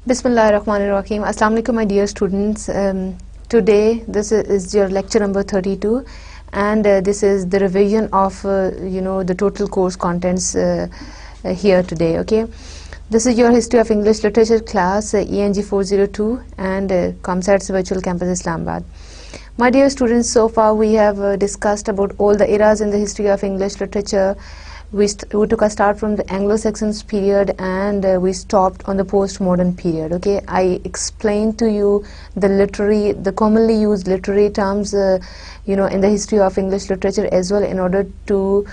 Bismillahirrahmanirrahim. Assalamu alaikum, my dear students. Today this is your lecture number 32, and this is the revision of the total course contents here today. Okay, this is your History of English Literature class, Eng402, and ComSat's Virtual Campus Islamabad. My dear students, so far we have discussed about all the eras in the history of English literature. We took a start from the Anglo-Saxons period, and we stopped on the postmodern period. Okay, I explained to you the commonly used literary terms, in the history of English literature as well, in order to,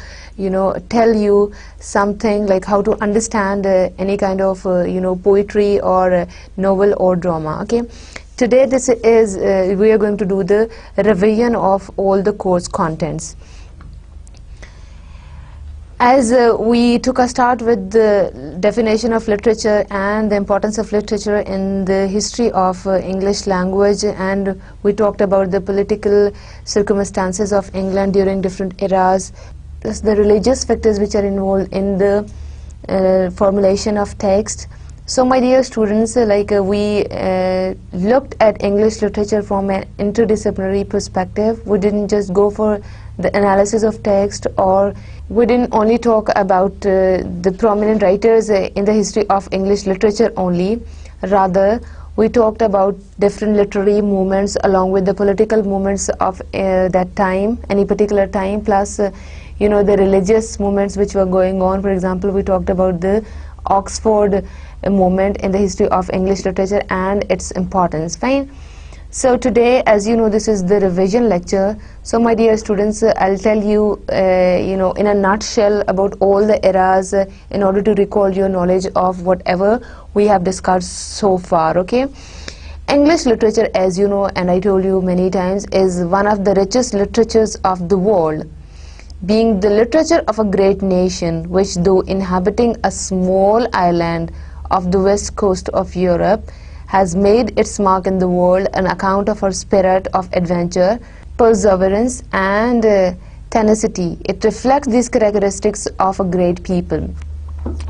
tell you something like how to understand any kind of, poetry or novel or drama. Okay. Today we are going to do the revision of all the course contents. As we took a start with the definition of literature and the importance of literature in the history of English language, and we talked about the political circumstances of England during different eras, plus the religious factors which are involved in the formulation of text. So my dear students, we looked at English literature from an interdisciplinary perspective. We didn't just go for the analysis of text, or we didn't only talk about the prominent writers in the history of English literature only. Rather, we talked about different literary movements along with the political movements of that time, any particular time, plus the religious movements which were going on. For example, we talked about the Oxford movement in the history of English literature and its importance. Fine. So today, as you know, this is the revision lecture. So my dear students, I'll tell you, in a nutshell about all the eras in order to recall your knowledge of whatever we have discussed so far. Okay. English literature, as you know, and I told you many times, is one of the richest literatures of the world, being the literature of a great nation which, though inhabiting a small island of the west coast of Europe, has made its mark in the world on account of her spirit of adventure, perseverance and tenacity. It reflects these characteristics of a great people.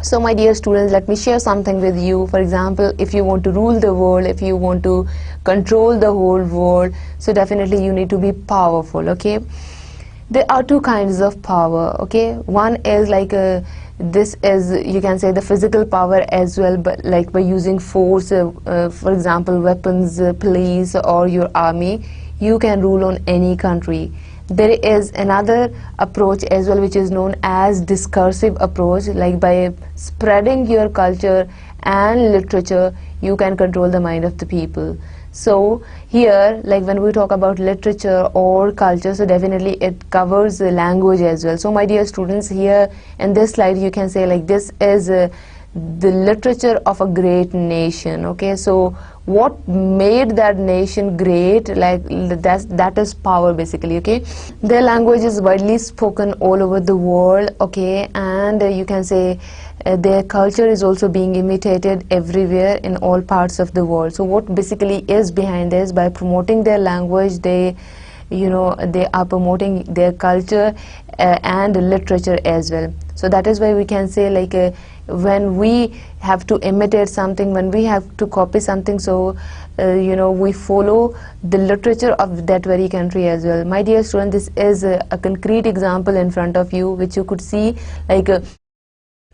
So my dear students, let me share something with you. For example, if you want to rule the world, if you want to control the whole world, so definitely you need to be powerful. Okay, there are two kinds of power. Okay, one is this is, you can say, the physical power as well, but like by using force, for example, weapons, police or your army, you can rule on any country. There is another approach as well, which is known as discursive approach, like by spreading your culture and literature, you can control the mind of the people. So here, like when we talk about literature or culture, so definitely it covers the language as well. So my dear students, here in this slide you can say like this is the literature of a great nation. Okay, so what made that nation great, like that is power basically. Okay, their language is widely spoken all over the world. Okay, and you can say their culture is also being imitated everywhere in all parts of the world. So what basically is behind this, by promoting their language, they are promoting their culture and literature as well. So that is why we can say when we have to imitate something, when we have to copy something, so we follow the literature of that very country as well. My dear student, this is a concrete example in front of you, which you could see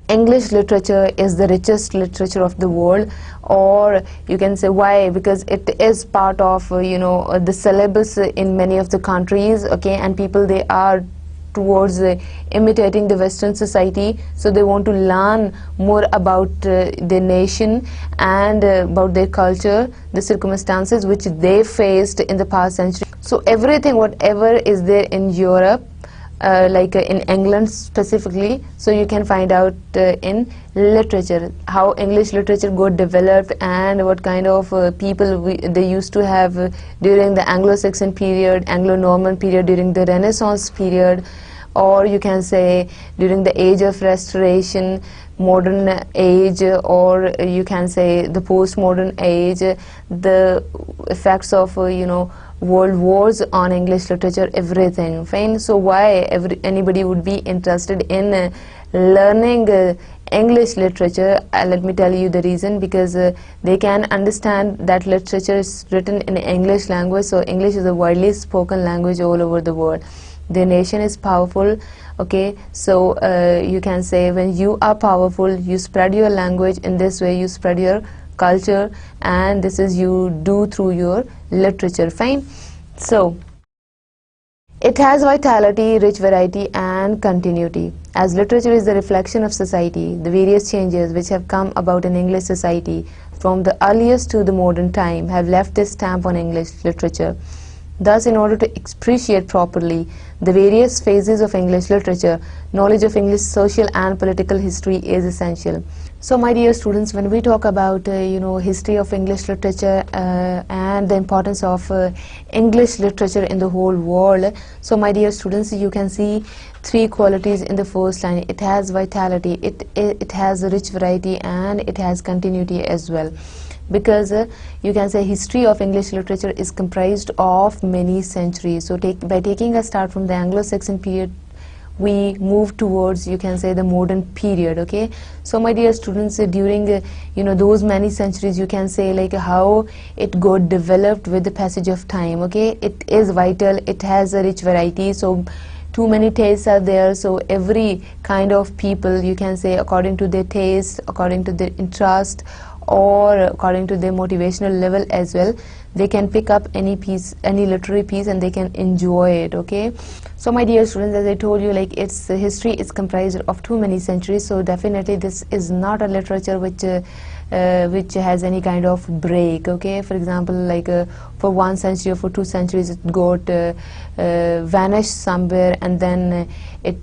English literature is the richest literature of the world, or you can say why, because it is part of the syllabus in many of the countries. Okay, and people, they are towards imitating the Western society, so they want to learn more about their nation and about their culture, the circumstances which they faced in the past century. So everything, whatever is there in Europe, in England specifically, so you can find out in literature how English literature got developed and what kind of people they used to have during the Anglo-Saxon period, Anglo-Norman period, during the Renaissance period, or you can say during the Age of Restoration, modern age, or you can say the postmodern age, the effects of world wars on English literature, everything. Fine. So why anybody would be interested in learning English literature. Let me tell you the reason, because they can understand that literature is written in English language. So English is a widely spoken language all over the world. The nation is powerful. Okay, so you can say when you are powerful, you spread your language. In this way you spread your culture, and this is you do through your literature. Fine. So it has vitality, rich variety, and continuity. As literature is the reflection of society, the various changes which have come about in English society from the earliest to the modern time have left this stamp on English literature. Thus, in order to appreciate properly the various phases of English literature, knowledge of English social and political history is essential. So my dear students, when we talk about history of English literature and the importance of English literature in the whole world, so my dear students, you can see three qualities in the first line. It has vitality, it has a rich variety, and it has continuity as well. Because you can say history of English literature is comprised of many centuries. So by taking a start from the Anglo-Saxon period, we move towards, you can say, the modern period. Okay, so my dear students, during those many centuries, you can say like how it got developed with the passage of time. Okay, it is vital, it has a rich variety, so too many tastes are there, so every kind of people, you can say, according to their taste, according to their interest, or according to their motivational level as well, they can pick up any piece, any literary piece, and they can enjoy it. Okay, so my dear students, as I told you, like its history is comprised of too many centuries, so definitely this is not a literature which has any kind of break. Okay, for example, like for 1 century or for 2 centuries it got vanished somewhere, and then it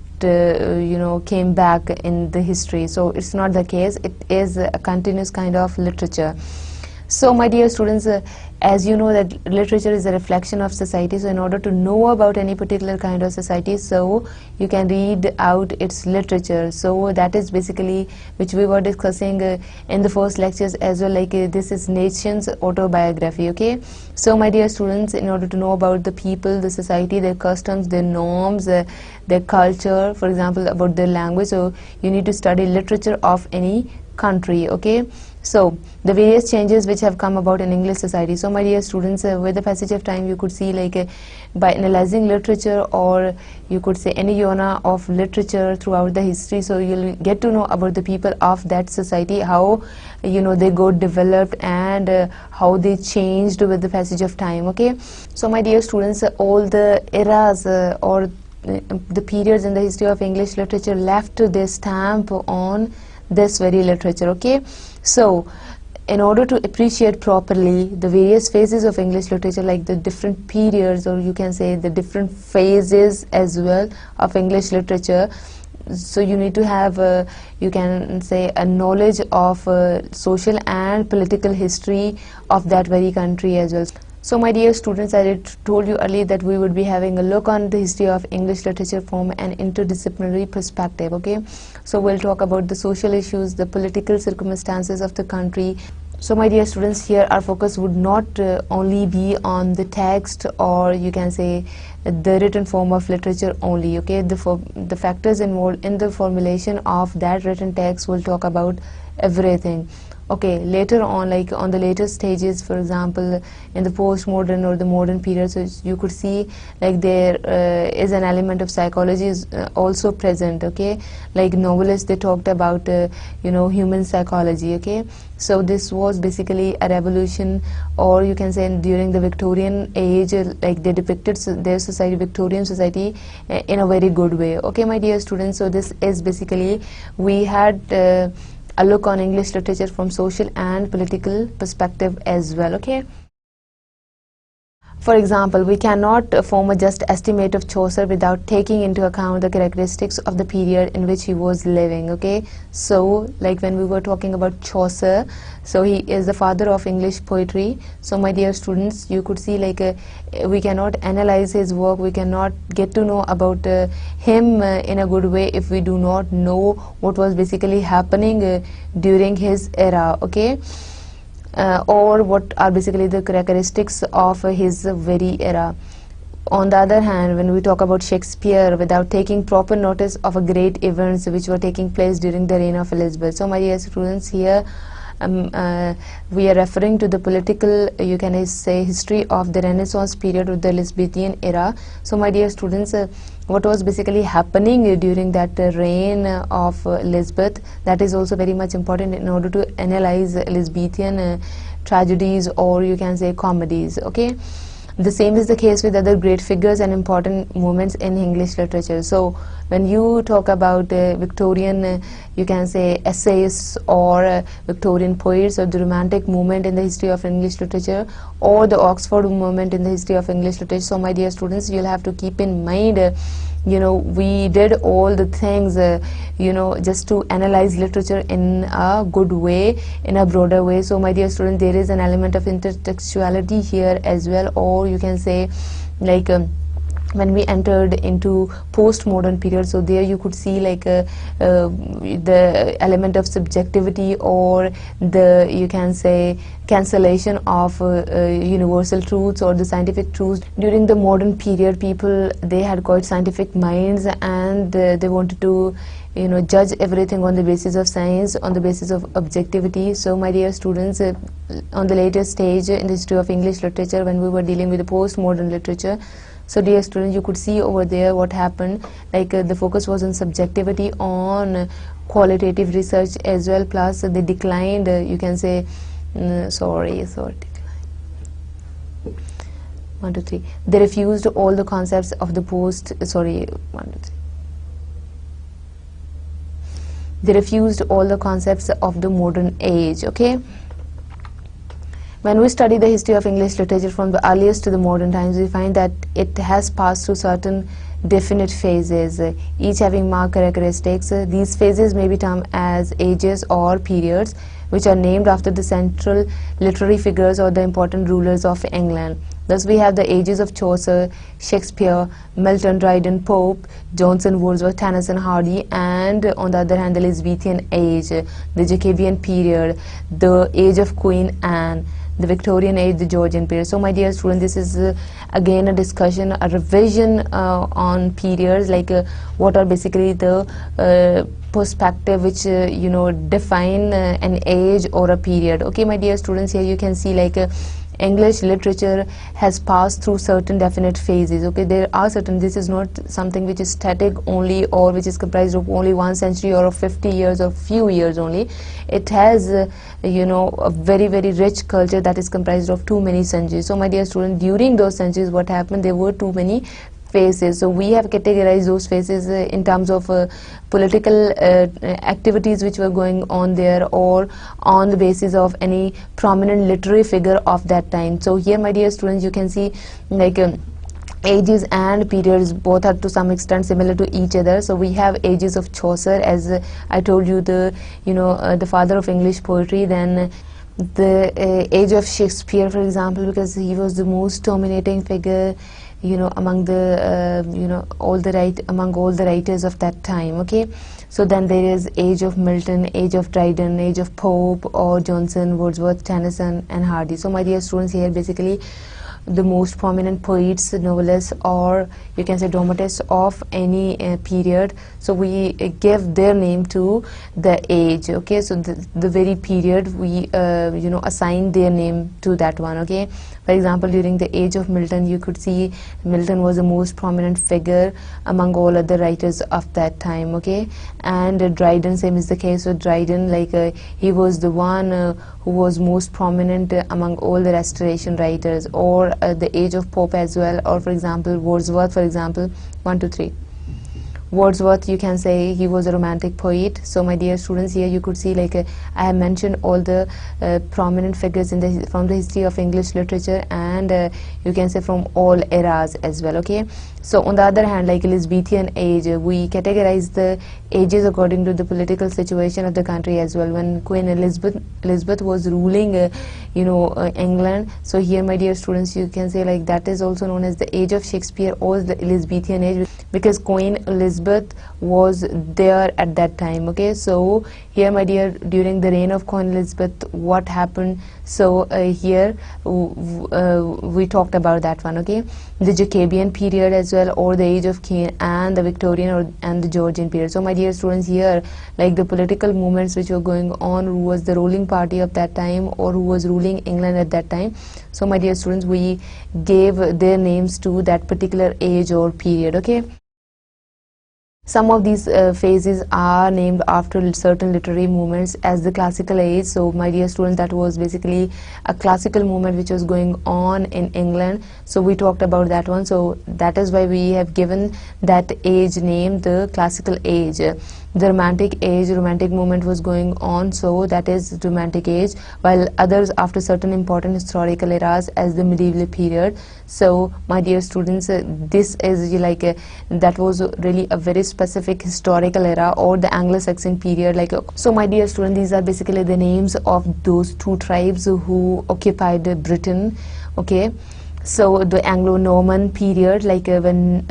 came back in the history. So it's not the case, it is a continuous kind of literature. So my dear students, as you know that literature is a reflection of society, so in order to know about any particular kind of society, so you can read out its literature. So that is basically which we were discussing in the first lectures as well, like this is nation's autobiography. Okay, so my dear students, in order to know about the people, the society, their customs, their norms, their culture, for example about their language, so you need to study literature of any country. Okay, so the various changes which have come about in English society. So my dear students, with the passage of time, you could see like by analyzing literature, or you could say any genre of literature throughout the history, so you'll get to know about the people of that society, how they got developed, and how they changed with the passage of time. Okay, so my dear students, all the eras or the periods in the history of English literature left their stamp on this very literature. Okay, so in order to appreciate properly the various phases of English literature, like the different periods, or you can say the different phases as well of English literature, so you need to have you can say a knowledge of social and political history of that very country as well. So my dear students, I told you earlier that we would be having a look on the history of English literature from an interdisciplinary perspective. Okay, so we'll talk about the social issues, the political circumstances of the country. So my dear students, here our focus would not only be on the text, or you can say the written form of literature only. Okay, the factors involved in the formulation of that written text will talk about everything. Okay, later on, like on the later stages, for example in the postmodern or the modern period, so you could see like there is an element of psychology is also present. Okay, like novelists, they talked about human psychology. Okay, so this was basically a revolution, or you can say during the Victorian age, like they depicted their society, Victorian society, in a very good way. Okay, my dear students, so this is basically we had a look on English literature from social and political perspective as well. Okay, for example, we cannot form a just estimate of Chaucer without taking into account the characteristics of the period in which he was living. Okay, so like when we were talking about Chaucer, so he is the father of English poetry. So my dear students, you could see like we cannot analyze his work, we cannot get to know about him in a good way if we do not know what was basically happening during his era. Okay, or what are basically the characteristics of his very era. On the other hand, when we talk about Shakespeare, without taking proper notice of a great events which were taking place during the reign of Elizabeth. So my dear students, here we are referring to the political, you can say, history of the Renaissance period of the Elizabethan era. So my dear students, what was basically happening during that reign of Elizabeth, that is also very much important in order to analyze Elizabethan tragedies, or you can say comedies. Okay, the same is the case with other great figures and important moments in English literature. So when you talk about Victorian, you can say essayists, or Victorian poets, or the Romantic movement in the history of English literature, or the Oxford movement in the history of English literature. So my dear students, you'll have to keep in mind, you know, we did all the things, you know, just to analyze literature in a good way, in a broader way. So my dear students, there is an element of intertextuality here as well, or you can say like when we entered into postmodern period, so there you could see like the element of subjectivity, or the, you can say, cancellation of universal truths or the scientific truths. During the modern period, people, they had quite scientific minds, and they wanted to, you know, judge everything on the basis of science, on the basis of objectivity. So my dear students, on the later stage in the history of English literature, when we were dealing with the postmodern literature, so dear students, you could see over there what happened, like the focus was on subjectivity, on qualitative research as well, plus they declined, you can say, sorry, 1 2 3, they refused all the concepts of the they refused all the concepts of the modern age. Okay, when we study the history of English literature from the earliest to the modern times, we find that it has passed through certain definite phases, each having marked characteristics. These phases may be termed as ages or periods, which are named after the central literary figures or the important rulers of England. Thus we have the ages of Chaucer, Shakespeare, Milton, Dryden, Pope, Johnson, Wordsworth, Tennyson, Hardy, and on the other hand the Elizabethan age, the Jacobean period, the age of Queen Anne, the Victorian age, the Georgian period. So my dear students, this is again a discussion, a revision on periods, like what are basically the perspective which you know, define an age or a period. Okay my dear students, here you can see like English literature has passed through certain definite phases. Okay, there are certain, this is not something which is static only, or which is comprised of only 1 century or of 50 years or few years only. It has you know, a very rich culture that is comprised of too many centuries. So my dear students, during those centuries what happened, there were too many phases. So we have categorized those phases in terms of political activities which were going on there, or on the basis of any prominent literary figure of that time. So here my dear students, you can see like ages and periods both are to some extent similar to each other. So we have ages of Chaucer, as I told you, the the father of English poetry. Then the age of Shakespeare, for example, because he was the most dominating figure, you know, among the among all the writers of that time. Okay, so then there is age of Milton, age of Dryden, age of Pope, or Johnson, Wordsworth, Tennyson, and Hardy. So my dear students, here basically the most prominent poets, novelists, or you can say dramatists of any period. So we give their name to the age. Okay, so the very period we assign their name to that one. Okay, for example, during the age of Milton, you could see Milton was the most prominent figure among all other writers of that time. Okay, and Dryden, same is the case with Dryden, like he was the one who was most prominent among all the Restoration writers, or the age of Pope as well, or for example Wordsworth, for example, 1 2 3. Wordsworth, you can say he was a romantic poet. So my dear students, here you could see like I have mentioned all the prominent figures in from the history of English literature, and you can say from all eras as well. Okay, so on the other hand, like Elizabethan age, we categorize the ages according to the political situation of the country as well. When Queen Elizabeth was ruling England, so here my dear students, you can say like that is also known as the age of Shakespeare or the Elizabethan age, because Queen Elizabeth was there at that time. Okay, so here my dear, during the reign of Queen Elizabeth, what happened, So here we talked about that one, okay. The Jacobean period as well, or the Age of Cain, and the Victorian and the Georgian period. So my dear students, here like the political movements which were going on, who was the ruling party of that time or who was ruling England at that time. So my dear students, we gave their names to that particular age or period, okay. Some of these phases are named after certain literary movements as the classical age. So my dear students, that was basically a classical movement which was going on in England. So we talked about that one. So that is why we have given that age name the classical age. The romantic age, romantic movement was going on, so that is romantic age, while others after certain important historical eras as the medieval period. So my dear students, this is like that was really a very specific historical era, or the Anglo-Saxon period. Like so my dear students, these are basically the names of those two tribes who occupied Britain, okay. So the Anglo-Norman period, like when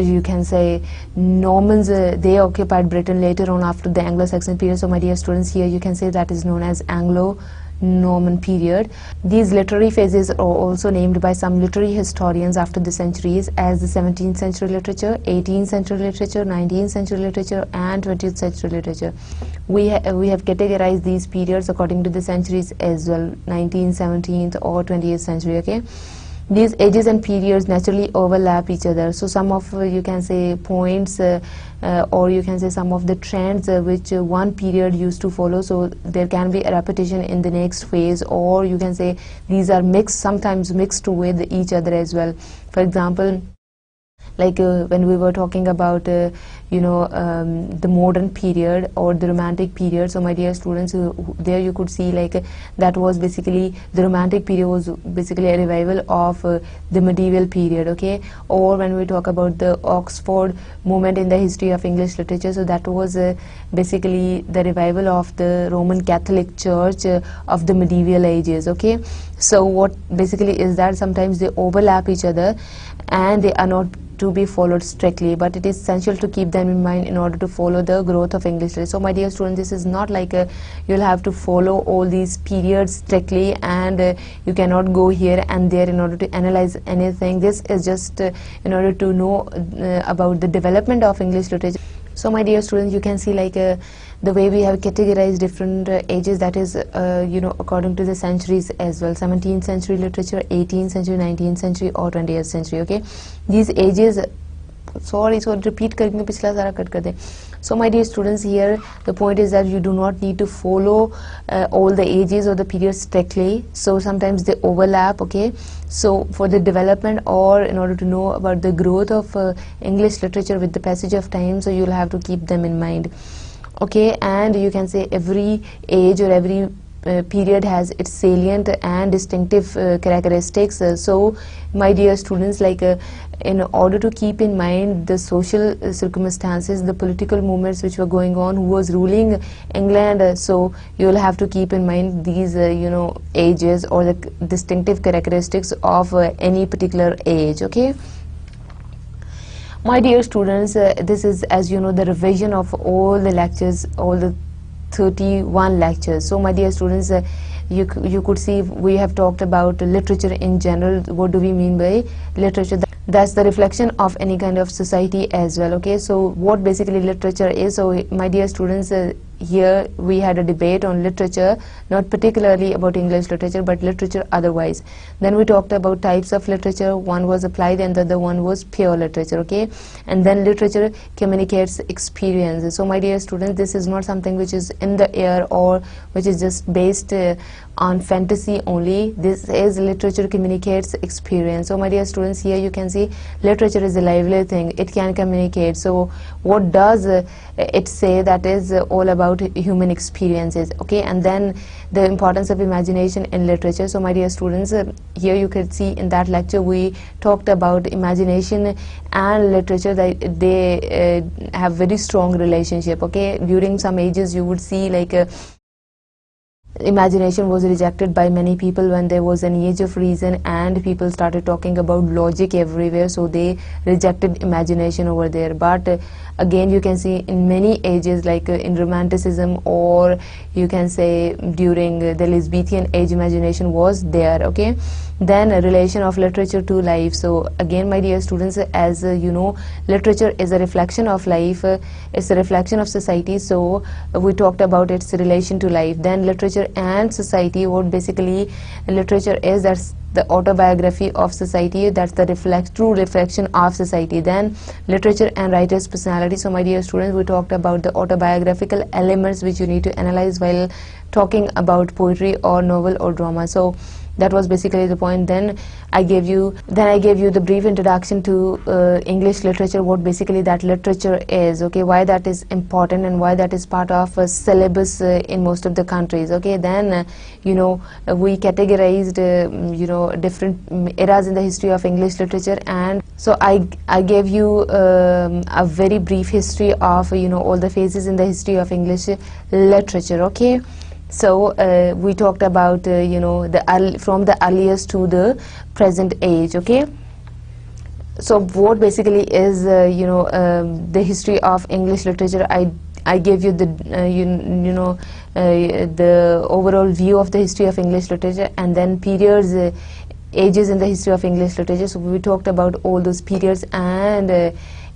you can say Normans, they occupied Britain later on after the Anglo-Saxon period. So my dear students, here you can say that is known as Anglo-Norman period. These literary phases are also named by some literary historians after the centuries as the 17th century literature, 18th century literature, 19th century literature, and 20th century literature. We have categorized these periods according to the centuries as well, 19th, 17th, or 20th century, okay. These ages and periods naturally overlap each other. So some of you can say points or you can say some of the trends which one period used to follow, so there can be a repetition in the next phase, or you can say these are mixed, sometimes mixed with each other as well. For example, like when we were talking about the modern period or the romantic period. So my dear students, there you could see like that was basically the romantic period was basically a revival of the medieval period, okay. Or when we talk about the Oxford movement in the history of English literature, so that was basically the revival of the Roman Catholic Church of the medieval ages, okay. So what basically is that sometimes they overlap each other and they are not to be followed strictly, but it is essential to keep them in mind in order to follow the growth of English literature. So my dear students, this is not like you'll have to follow all these periods strictly and you cannot go here and there in order to analyze anything. This is just in order to know about the development of English literature. So my dear students, you can see like the way we have categorized different ages, that is according to the centuries as well, 17th century literature, 18th century, 19th century, or 20th century, okay. These ages, sorry repeat karenge pichla sara cut kar de. So my dear students, here the point is that you do not need to follow all the ages or the periods strictly, so sometimes they overlap, okay. So for the development or in order to know about the growth of English literature with the passage of time, so you'll have to keep them in mind, okay. And you can say every age or every period has its salient and distinctive characteristics. So my dear students, like in order to keep in mind the social circumstances, the political movements which were going on, who was ruling England, so you will have to keep in mind these ages or the distinctive characteristics of any particular age, okay. My dear students, this is, as you know, the revision of all the lectures, all the 31 lectures. So my dear students, you could see we have talked about literature in general. What do we mean by literature? That's the reflection of any kind of society as well, okay. So what basically literature is, so my dear students, here we had a debate on literature, not particularly about English literature but literature otherwise. Then we talked about types of literature. One was applied and the other one was pure literature, okay. And then literature communicates experience. So my dear students, this is not something which is in the air or which is just based on fantasy only. This is literature communicates experience. So my dear students, here you can see literature is a lively thing, it can communicate. So what does it say? That is all about human experiences, okay. And then the importance of imagination in literature. So my dear students, here you can see in that lecture we talked about imagination and literature, that they have very strong relationship, okay. During some ages you would see like imagination was rejected by many people when there was an age of reason and people started talking about logic everywhere, so they rejected imagination over there. But again, you can see in many ages, like in Romanticism, or you can say during the Elizabethan age, imagination was there. Okay, then a relation of literature to life. So again, my dear students, as you know, literature is a reflection of life, it's a reflection of society, so we talked about its relation to life. Then literature and society, what basically literature is, that's the autobiography of society, that's the true reflection of society. Then literature and writer's personality. So my dear students, we talked about the autobiographical elements which you need to analyze while talking about poetry or novel or drama. So that was basically the point. Then I gave you the brief introduction to English literature, what basically that literature is, okay, why that is important and why that is part of a syllabus in most of the countries. Okay, then we categorized different eras in the history of English literature, and so I gave you a very brief history of all the phases in the history of English literature. Okay, so we talked about from the earliest to the present age. Okay, so what basically is the history of English literature. I gave you the the overall view of the history of English literature, and then periods, ages in the history of English literature. So we talked about all those periods and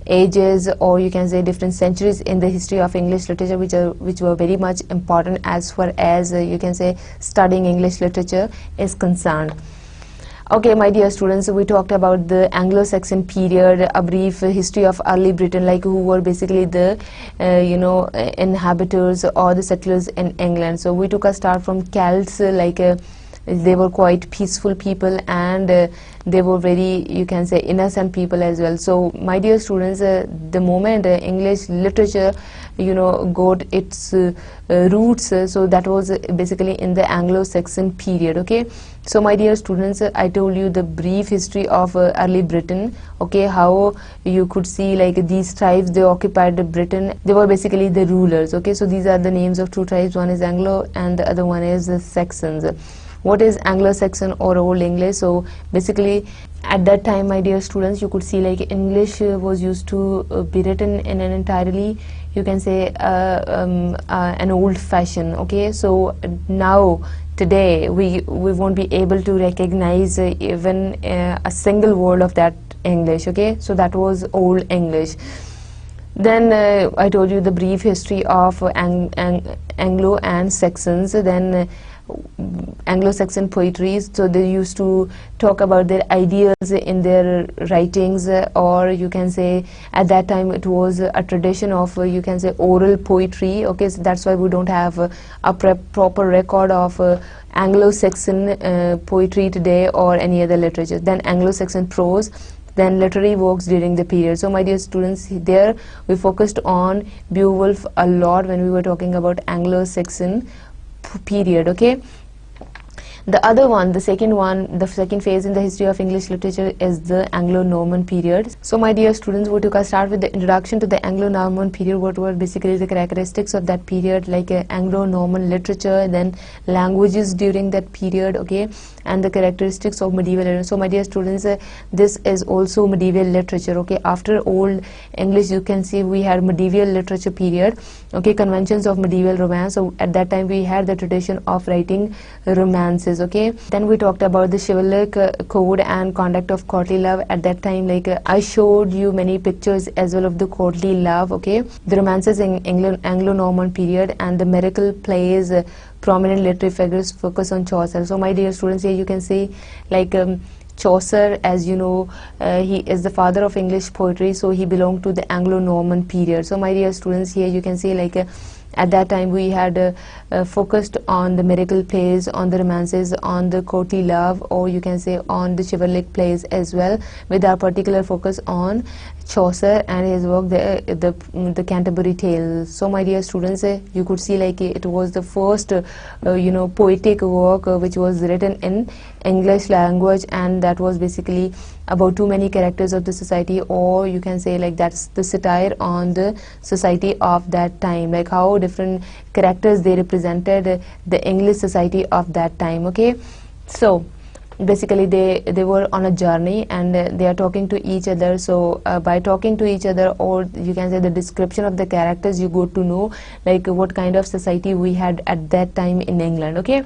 ages, or you can say different centuries in the history of English literature, which were very much important as far as you can say studying English literature is concerned. Okay, my dear students, we talked about the Anglo-Saxon period, a brief history of early Britain, like who were basically the inhabitants or the settlers in England. So we took a start from Celts, they were quite peaceful people, and they were very, you can say, innocent people as well. So my dear students, the moment English literature got its roots, so that was basically in the Anglo-Saxon period. Okay, so my dear students, I told you the brief history of early Britain. Okay, how you could see like these tribes, they occupied Britain, they were basically the rulers. Okay, so these are the names of two tribes, one is Anglo and the other one is the Saxons. What is Anglo-Saxon or Old English? So basically at that time, my dear students, you could see like English was used to be written in an entirely, you can say, an old fashion. Okay, so now today we won't be able to recognize even a single word of that English. Okay, so that was Old English. Then I told you the brief history of Anglo and Saxons. Then Anglo-Saxon poetry, so they used to talk about their ideas in their writings, or you can say at that time it was a tradition of you can say oral poetry. Okay, so that's why we don't have a proper record of Anglo-Saxon poetry today or any other literature. Then Anglo-Saxon prose, then literary works during the period. So my dear students, there we focused on Beowulf a lot when we were talking about Anglo-Saxon period. Okay, the other one, the second phase in the history of English literature is the Anglo-Norman period. So my dear students, we took a start with the introduction to the Anglo-Norman period, what were basically the characteristics of that period, like Anglo-Norman literature, then languages during that period. Okay, and the characteristics of medieval literature. So my dear students, this is also medieval literature. Okay, after Old English, you can see we had medieval literature period. Okay, conventions of medieval romance. So at that time we had the tradition of writing romances. Okay, then we talked about the chivalric code and conduct of courtly love. At that time, like I showed you many pictures as well of the courtly love. Okay, the romances in Anglo-Norman period and the miracle plays, prominent literary figures focus on Chaucer. So my dear students, here you can see like Chaucer, as you know, he is the father of English poetry, so he belonged to the Anglo-Norman period. So my dear students, here you can see like at that time we had focused on the miracle plays, on the romances, on the courtly love, or you can say on the chivalric plays as well, with our particular focus on Chaucer and his work the Canterbury Tales. So my dear students, you could see like it was the first poetic work which was written in English language, and that was basically about too many characters of the society, or you can say like that's the satire on the society of that time, like how different characters they represented the English society of that time. Okay, so basically they were on a journey, and they are talking to each other. So by talking to each other, or you can say the description of the characters, you go to know like what kind of society we had at that time in England. Okay,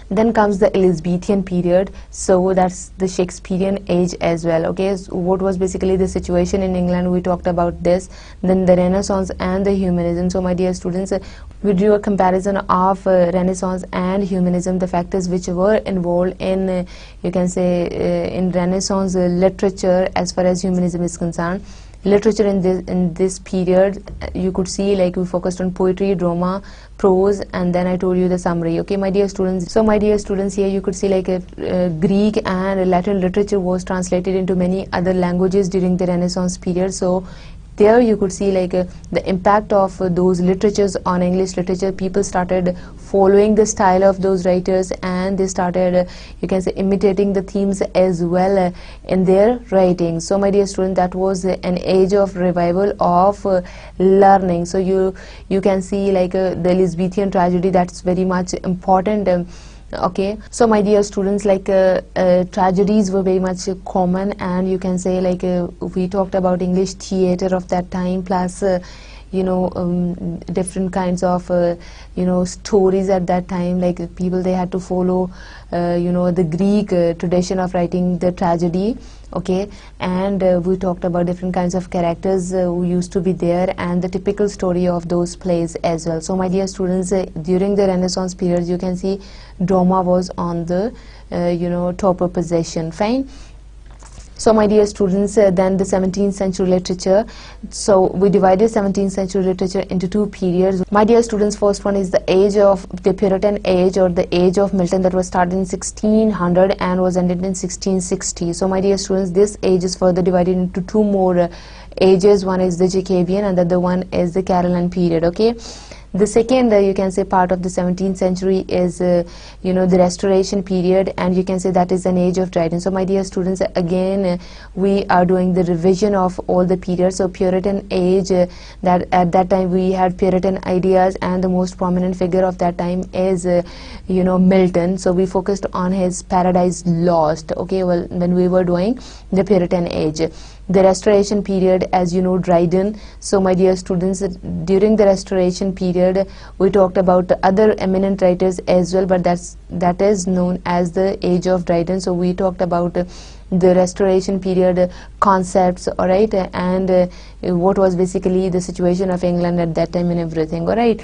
then comes the Elizabethan period, so that's the Shakespearean age as well. Okay, so what was basically the situation in England, we talked about this. Then the Renaissance and the Humanism. So my dear students, we drew a comparison of Renaissance and Humanism, the factors which were involved in you can say in Renaissance literature as far as Humanism is concerned. Literature in this period, you could see like we focused on poetry, drama, prose, and then I told you the summary. Okay, my dear students. So my dear students, here you could see like Greek and Latin literature was translated into many other languages during the Renaissance period. So there you could see like the impact of those literatures on English literature. People started following the style of those writers, and they started you can say imitating the themes as well in their writing. So my dear student, that was an age of revival of learning. So you can see like the Elizabethan tragedy, that's very much important. Okay, so my dear students, like tragedies were very much common, and you can say like we talked about English theater of that time, plus different kinds of stories at that time. Like people, they had to follow the Greek tradition of writing the tragedy. Okay, and we talked about different kinds of characters who used to be there, and the typical story of those plays as well. So my dear students, during the Renaissance period, you can see drama was on the top of position. Fine. So my dear students, then the 17th century literature. So we divided 17th century literature into two periods. My dear students, first one is the age of the Puritan Age, or the Age of Milton, that was started in 1600 and was ended in 1660. So my dear students, this age is further divided into two more ages. One is the Jacobean and the other one is the Caroline period. Okay, the second you can say part of the 17th century is the Restoration period, and you can say that is an age of Dryden. So my dear students, again we are doing the revision of all the periods. So Puritan Age, that at that time we had Puritan ideas, and the most prominent figure of that time is Milton. So we focused on his Paradise Lost. Okay, well, when we were doing the Puritan Age. The Restoration period, as you know, Dryden. So my dear students, during the Restoration period we talked about other eminent writers as well, but that is known as the Age of Dryden. So we talked about the Restoration period concepts, all right, and what was basically the situation of England at that time and everything, all right.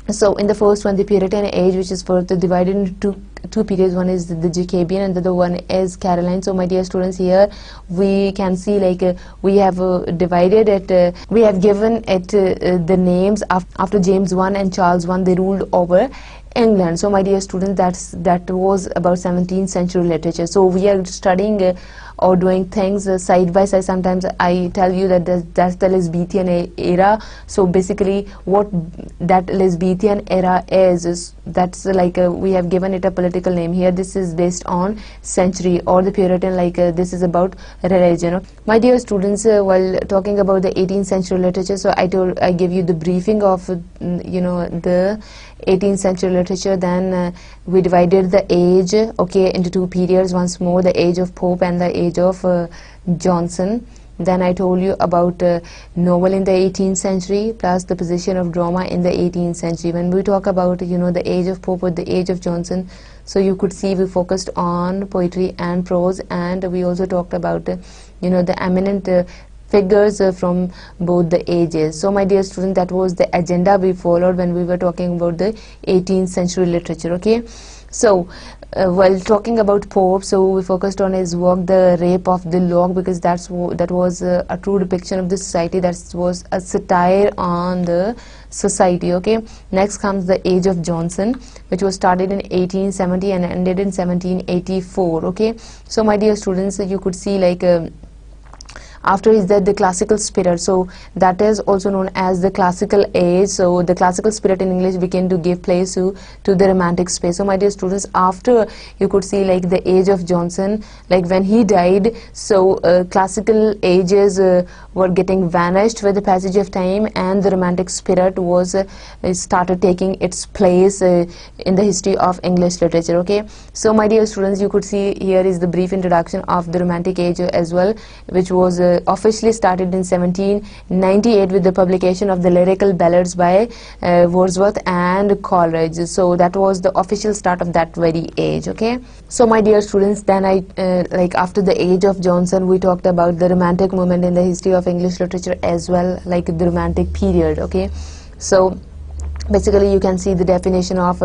So in the first one, the Puritan Age, which is further divided into two periods. One is the Jacobean and the other one is Caroline. So my dear students, here we can see like we have divided it, we have given it the names after James I and Charles I, they ruled over England. So my dear students, that was about 17th century literature. So we are studying or doing things side by side. Sometimes I tell you that that's the Elizabethan era. So basically what that Elizabethan era is that's like we have given it a political name. Here this is based on century, or the Puritan, like this is about religion. My dear students, while talking about the 18th century literature, so I give you the briefing of the 18th century literature. Then we divided the age, okay, into two periods once more, the age of Pope and the age of Johnson. Then I told you about novel in the 18th century plus the position of drama in the 18th century. When we talk about the age of Pope or the age of Johnson, so you could see we focused on poetry and prose, and we also talked about the eminent figures from both the ages. So my dear student, that was the agenda we followed when we were talking about the 18th century literature. Okay, so while talking about Pope, so we focused on his work, The Rape of the Lock, because that was a true depiction of the society. That was a satire on the society. Okay, next comes the age of Johnson, which was started in 1870 and ended in 1784. Okay, so my dear students, you could see like after his death, the classical spirit, so that is also known as the classical age. So the classical spirit in English began to give place to the romantic space. So my dear students, after you could see like the age of Johnson, like when he died, so classical ages were getting vanished with the passage of time, and the romantic spirit was started taking its place in the history of English literature. Okay, so my dear students, you could see here is the brief introduction of the romantic age as well, which was officially started in 1798 with the publication of the lyrical ballads by Wordsworth and Coleridge. So that was the official start of that very age. Okay, so my dear students, then I like after the age of Johnson, we talked about the romantic movement in the history of English literature as well, like the romantic period. Okay, so basically you can see the definition of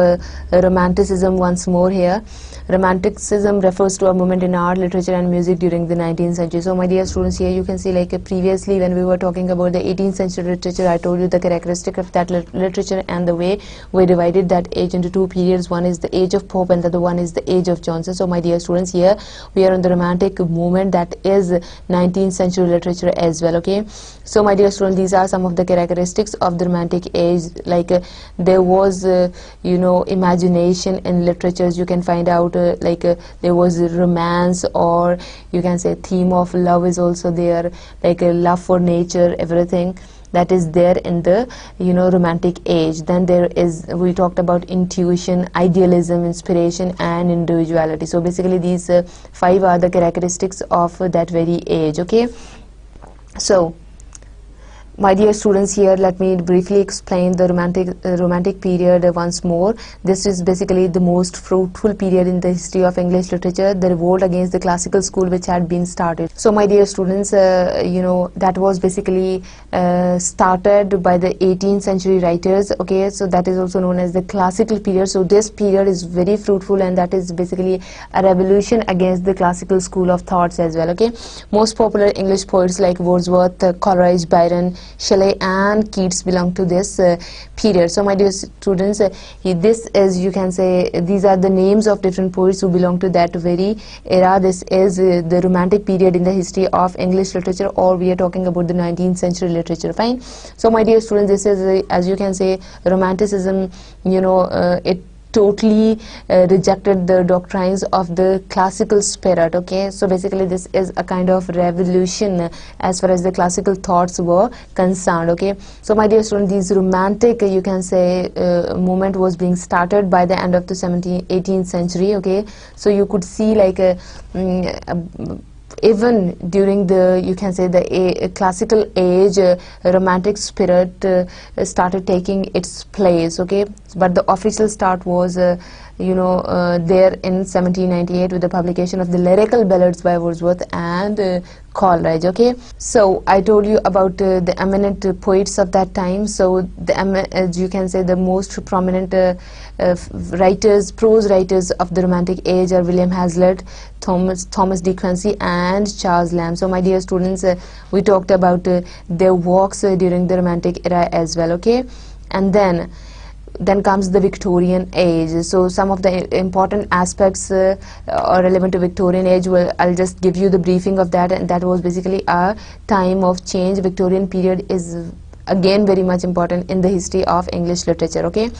romanticism once more here. Romanticism refers to a movement in art, literature and music during the 19th century. So my dear students, here you can see like previously when we were talking about the 18th century literature, I told you the characteristic of that literature and the way we divided that age into two periods. One is the age of Pope and the other one is the age of Johnson. So my dear students, here we are on the romantic movement, that is 19th century literature as well. Okay, so my dear students, these are some of the characteristics of the romantic age. Like there was you know, imagination in literatures. You can find out there was romance, or you can say theme of love is also there, like a love for nature, everything that is there in the, you know, romantic age. Then there is, we talked about intuition, idealism, inspiration and individuality. So basically these five are the characteristics of that very age. Okay, so my dear students, here let me briefly explain the romantic period once more. This is basically the most fruitful period in the history of English literature, the revolt against the classical school which had been started. So my dear students, you know, that was basically started by the 18th century writers. Okay, so that is also known as the classical period. So this period is very fruitful, and that is basically a revolution against the classical school of thoughts as well. Okay, most popular English poets like Wordsworth, Coleridge, Byron, Shelley and Keats belong to this period. So my dear students, this is, you can say, these are the names of different poets who belong to that very era. This is the romantic period in the history of English literature, or we are talking about the 19th century literature. Fine. So my dear students, this is as you can say, romanticism, you know, it totally rejected the doctrines of the classical spirit. Okay, so basically this is a kind of revolution as far as the classical thoughts were concerned. Okay, so my dear students, these romantic, you can say, movement was being started by the end of the 18th century. Okay, so you could see like even during the, you can say, the classical age, romantic spirit started taking its place. Okay, but the official start was you know, there in 1798 with the publication of the lyrical ballads by Wordsworth and Coleridge. Okay, so I told you about the eminent poets of that time. So the as you can say, the most prominent writers, prose writers of the romantic age are William Hazlitt, Thomas De Quincey and Charles Lamb. So my dear students, we talked about their works during the romantic era as well. Okay, and then comes the Victorian Age. So some of the important aspects are relevant to Victorian Age. Well, I'll just give you the briefing of that, and that was basically a time of change. Victorian period is again very much important in the history of English literature. Okay,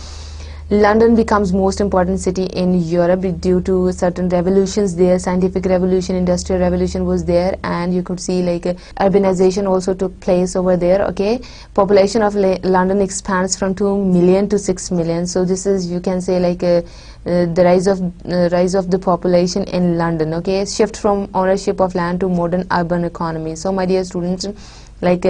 London becomes most important city in Europe due to certain revolutions there. Scientific revolution, industrial revolution was there, and you could see like urbanization also took place over there. Okay, population of London expands from 2 million to 6 million. So this is, you can say, like the rise of the population in London. Okay, shift from ownership of land to modern urban economy. So my dear students, like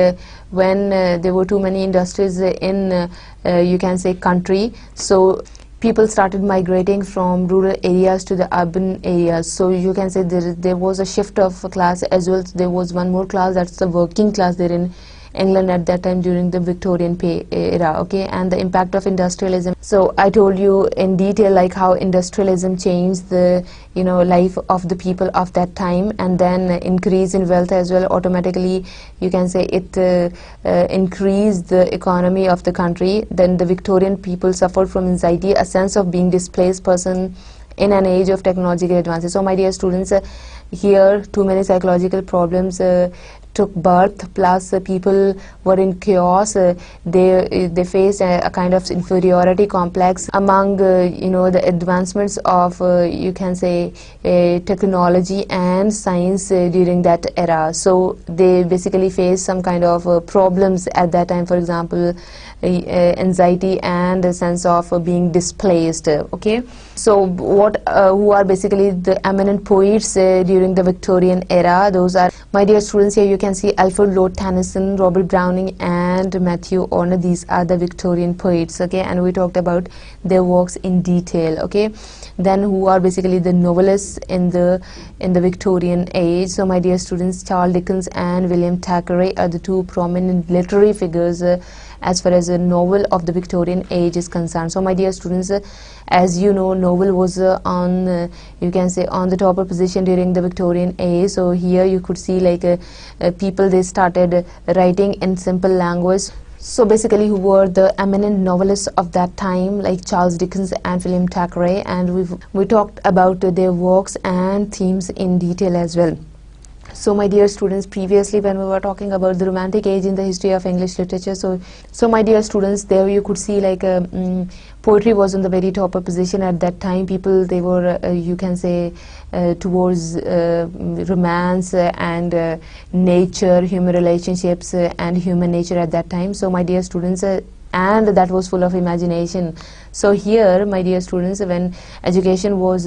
when there were too many industries in you can say country, so people started migrating from rural areas to the urban areas. So you can say there was a shift of class as well. There was one more class, that's the working class there in England at that time during the Victorian era. Okay, and the impact of industrialism. So I told you in detail like how industrialism changed the, you know, life of the people of that time, and then increase in wealth as well. Automatically, you can say it increased the economy of the country. Then the Victorian people suffered from anxiety, a sense of being displaced person in an age of technological advances. So my dear students, here too many psychological problems took birth, plus people were in chaos. They faced a kind of inferiority complex among the advancements of you can say technology and science during that era. So they basically faced some kind of problems at that time. For example, anxiety and a sense of being displaced. Okay, so who are basically the eminent poets during the Victorian era? Those are, my dear students, here you can see Alfred Lord Tennyson, Robert Browning and Matthew Arnold. These are the Victorian poets. Okay, and we talked about their works in detail. Okay, then who are basically the novelists in the Victorian age? So my dear students, Charles Dickens and William Thackeray are the two prominent literary figures as far as a novel of the Victorian age is concerned. So my dear students, as you know, novel was on you can say on the top position during the Victorian age. So here you could see like people, they started writing in simple language. So basically, who were the eminent novelists of that time, like Charles Dickens and William Thackeray, and we talked about their works and themes in detail as well. So my dear students, previously when we were talking about the Romantic Age in the history of English literature, so my dear students, there you could see like poetry was on the very top of position at that time. People, they were you can say towards romance and nature, human relationships and human nature at that time. So my dear students, and that was full of imagination. So here, my dear students, when education was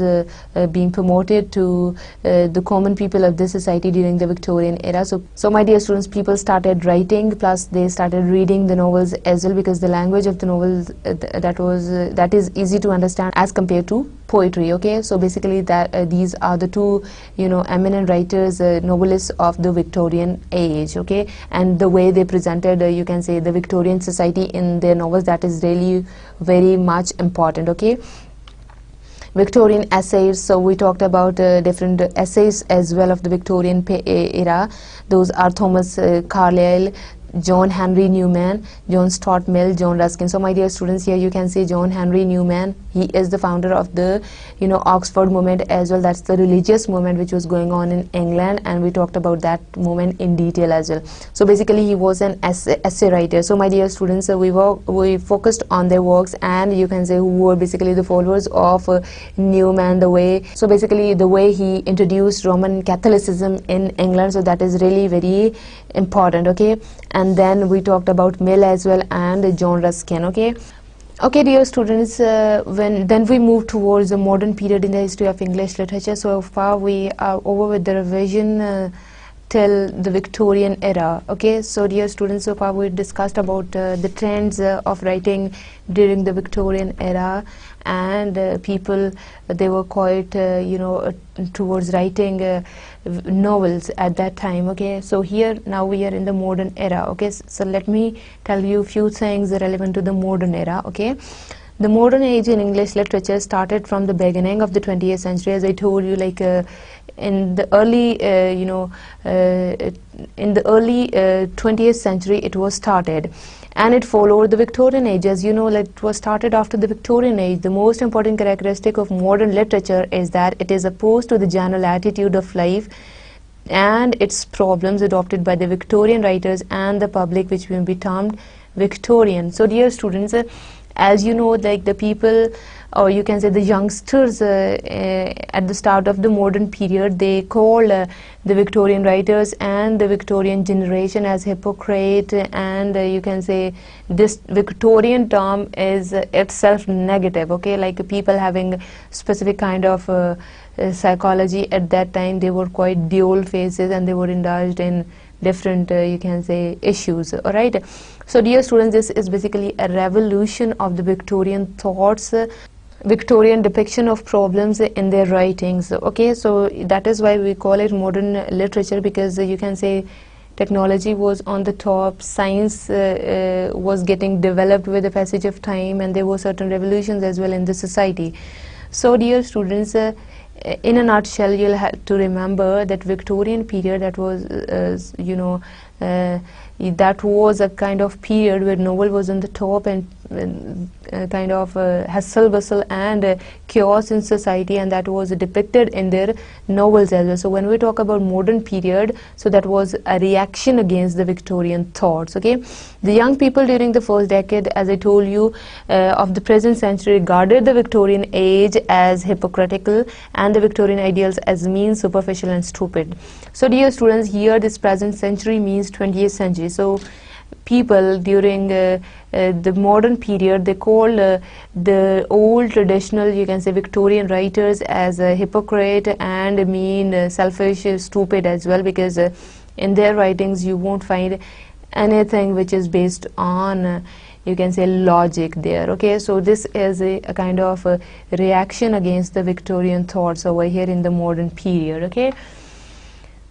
being promoted to the common people of this society during the Victorian era, so my dear students, people started writing, plus they started reading the novels as well, because the language of the novels that is easy to understand as compared to poetry. Okay, so basically that these are the two eminent writers, novelists of the Victorian age. Okay, and the way they presented you can say the Victorian society in their novels, that is really very much important. Okay, Victorian essays. So we talked about different essays as well of the Victorian era. Those are Thomas Carlyle, John Henry Newman, John Stuart Mill, John Ruskin. So my dear students, here you can see John Henry Newman. He is the founder of the Oxford movement as well. That's the religious movement which was going on in England, and we talked about that movement in detail as well. So basically he was an essay writer. So my dear students, we focused on their works, and you can say who were basically the followers of Newman, the way he introduced Roman Catholicism in England. So that is really very important. Okay, and then we talked about Mill as well and John Ruskin. Okay, dear students, then we move towards the modern period in the history of English literature. So far we are over with the revision till the Victorian era. Okay, so dear students, so far we discussed about the trends of writing during the Victorian era, and people, they were quite towards writing novels at that time. Okay, so here now we are in the modern era. Okay, so let me tell you a few things relevant to the modern era. Okay, the modern age in English literature started from the beginning of the 20th century, as I told you, like in the early 20th century it was started, and it followed the Victorian Age. As you know, it was started after the Victorian Age. The most important characteristic of modern literature is that it is opposed to the general attitude of life and its problems adopted by the Victorian writers and the public, which will be termed Victorian. So dear students, as you know, like the people, or you can say the youngsters at the start of the modern period, they call the Victorian writers and the Victorian generation as hypocrite, and you can say this Victorian term is itself negative. Okay, like people having specific kind of psychology at that time, they were quite dual faces and they were indulged in different you can say issues. All right, so dear students, this is basically a revolution of the Victorian thoughts, Victorian depiction of problems in their writings. Okay, so that is why we call it modern literature, because you can say technology was on the top, science was getting developed with the passage of time, and there were certain revolutions as well in the society. So dear students, in a nutshell, you'll have to remember that Victorian period, that was that was a kind of period where novel was on the top, and hustle bustle and chaos in society, and that was depicted in their novels as well. So when we talk about modern period, so that was a reaction against the Victorian thoughts. Okay, the young people during the first decade, as I told you, of the present century regarded the Victorian age as hypocritical and the Victorian ideals as mean, superficial and stupid. So dear students, here this present century means 20th century. So people during the modern period, they call the old traditional, you can say, Victorian writers as a hypocrite and mean, selfish, stupid as well, because in their writings you won't find anything which is based on you can say logic there. Okay, so this is a kind of a reaction against the Victorian thoughts over here in the modern period. Okay,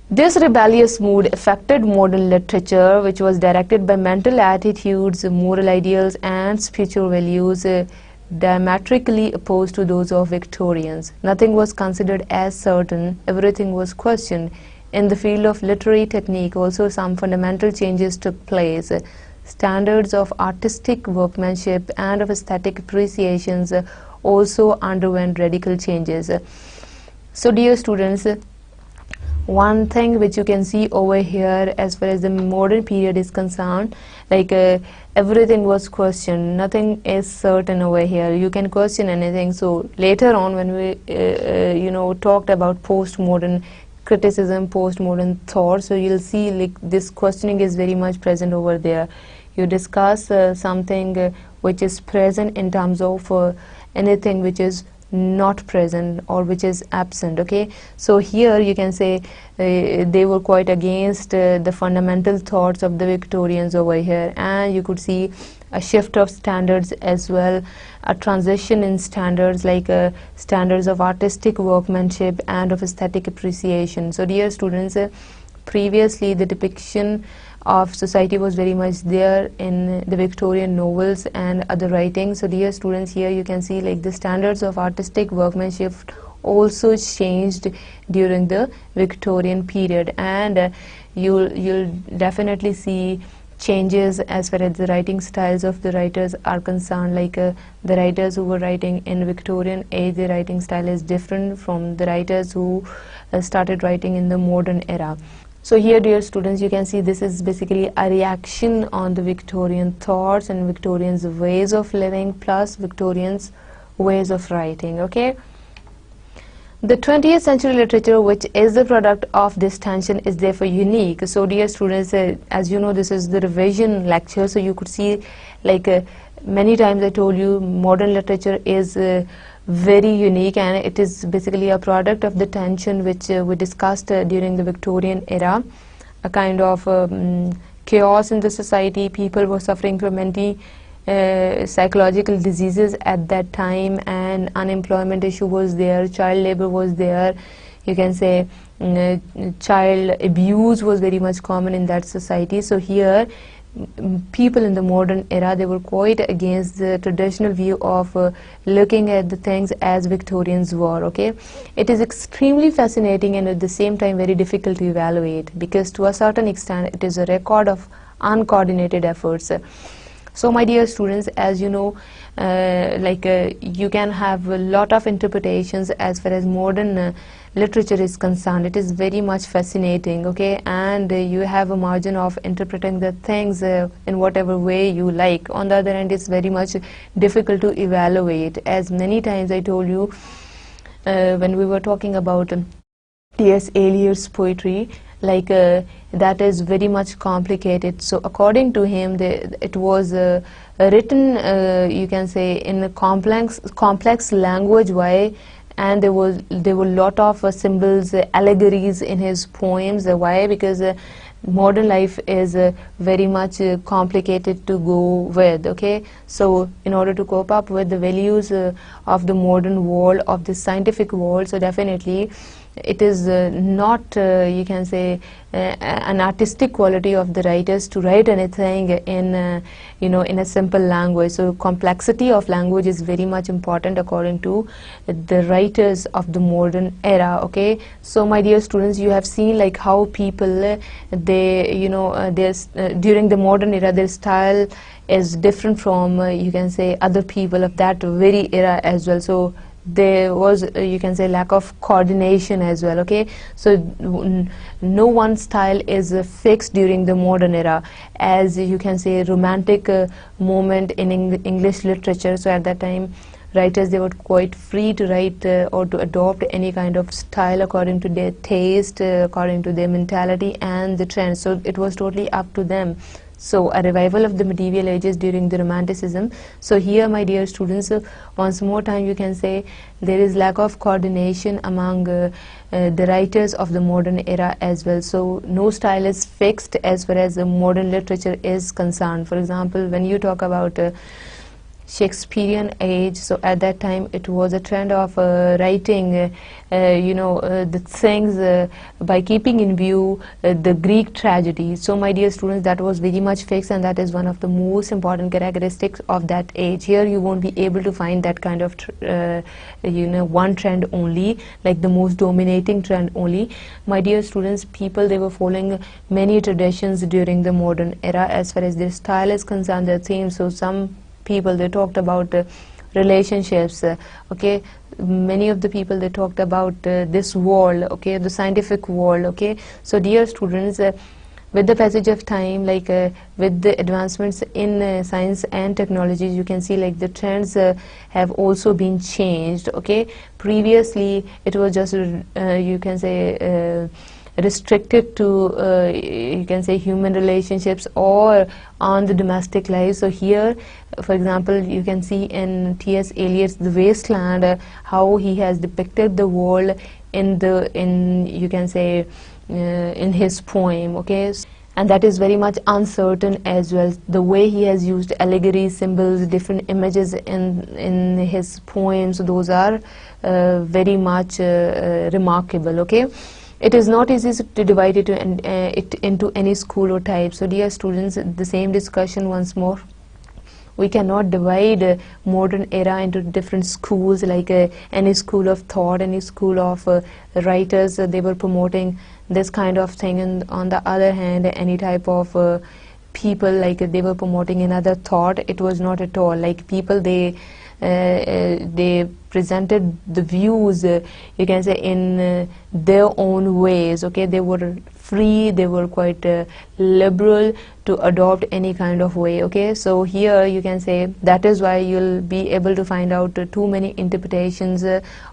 this rebellious mood affected modern literature, which was directed by mental attitudes, moral ideals and spiritual values diametrically opposed to those of Victorians. Nothing was considered as certain, everything was questioned. In the field of literary technique also some fundamental changes took place. Standards of artistic workmanship and of aesthetic appreciations also underwent radical changes. So dear students, one thing which you can see over here as far as the modern period is concerned, like everything was questioned, nothing is certain over here, you can question anything. So later on when we talked about postmodern criticism, postmodern thought, so you'll see like this questioning is very much present over there. You discuss something which is present in terms of anything which is not present or which is absent. Okay, so here you can say they were quite against the fundamental thoughts of the Victorians over here, and you could see a shift of standards as well, a transition in standards like standards of artistic workmanship and of aesthetic appreciation. So dear students, previously the depiction of society was very much there in the Victorian novels and other writings. So dear students, here you can see like the standards of artistic workmanship also changed during the Victorian period, and you'll definitely see changes as far as the writing styles of the writers are concerned. Like the writers who were writing in Victorian age, their writing style is different from the writers who started writing in the modern era. So here dear students, you can see this is basically a reaction on the Victorian thoughts and Victorians' ways of living plus Victorians' ways of writing. Okay, the 20th century literature, which is the product of this tension, is therefore unique. So dear students, as you know, this is the revision lecture, so you could see like many times I told you modern literature is very unique, and it is basically a product of the tension which we discussed during the Victorian era, a kind of chaos in the society. People were suffering from many psychological diseases at that time, and unemployment issue was there, child labor was there, you can say child abuse was very much common in that society. So here people in the modern era, they were quite against the traditional view of looking at the things as Victorians were. Okay, it is extremely fascinating and at the same time very difficult to evaluate, because to a certain extent it is a record of uncoordinated efforts. So my dear students, as you know, you can have a lot of interpretations as far as modern literature is concerned. It is very much fascinating, okay, and you have a margin of interpreting the things in whatever way you like. On the other hand, it's very much difficult to evaluate, as many times I told you when we were talking about T.S. Eliot's poetry, like that is very much complicated. So according to him, it was written you can say in a complex language way, and there were a lot of symbols, allegories in his poems. Why? Because modern life is very much complicated to go with. Okay, so in order to cope up with the values of the modern world, of the scientific world, so definitely it is not, you can say, an artistic quality of the writers to write anything in, you know, in a simple language. So complexity of language is very much important according to the writers of the modern era. Okay, so my dear students, you have seen like how people, they, you know, during the modern era, their style is different from, you can say, other people of that very era as well. So there was, you can say, lack of coordination as well. Okay, so no one style is fixed during the modern era, as you can say romantic moment in English literature. So at that time, writers, they were quite free to write or to adopt any kind of style according to their taste, according to their mentality and the trends. So it was totally up to them. So a revival of the medieval ages during the Romanticism. So here, my dear students, once more time you can say there is lack of coordination among the writers of the modern era as well. So no style is fixed as far as the modern literature is concerned. For example, when you talk about Shakespearean age, so at that time it was a trend of writing you know, the things by keeping in view the Greek tragedy. So my dear students, that was very much fixed, and that is one of the most important characteristics of that age. Here you won't be able to find that kind of you know, one trend only, like the most dominating trend only. My dear students, people, they were following many traditions during the modern era as far as their style is concerned, their themes. So some people, they talked about relationships, okay, many of the people, they talked about this world, okay, the scientific world. Okay, so dear students, with the passage of time, like with the advancements in science and technology, you can see like the trends have also been changed. Okay, previously it was just you can say restricted to you can say human relationships or on the domestic life. So here, for example, you can see in T.S. Eliot's The Wasteland how he has depicted the world in you can say in his poem. Okay, and that is very much uncertain as well. The way he has used allegories, symbols, different images in his poems, those are very much remarkable. Okay, it is not easy to divide it into any school or type. So dear students, the same discussion once more. We cannot divide modern era into different schools, like any school of thought, any school of writers. They were promoting this kind of thing, and on the other hand, any type of people, like they were promoting another thought. It was not at all like people, they presented the views, you can say, in their own ways. Okay, they were free, they were quite liberal to adopt any kind of way. Okay, so here you can say that is why you'll be able to find out too many interpretations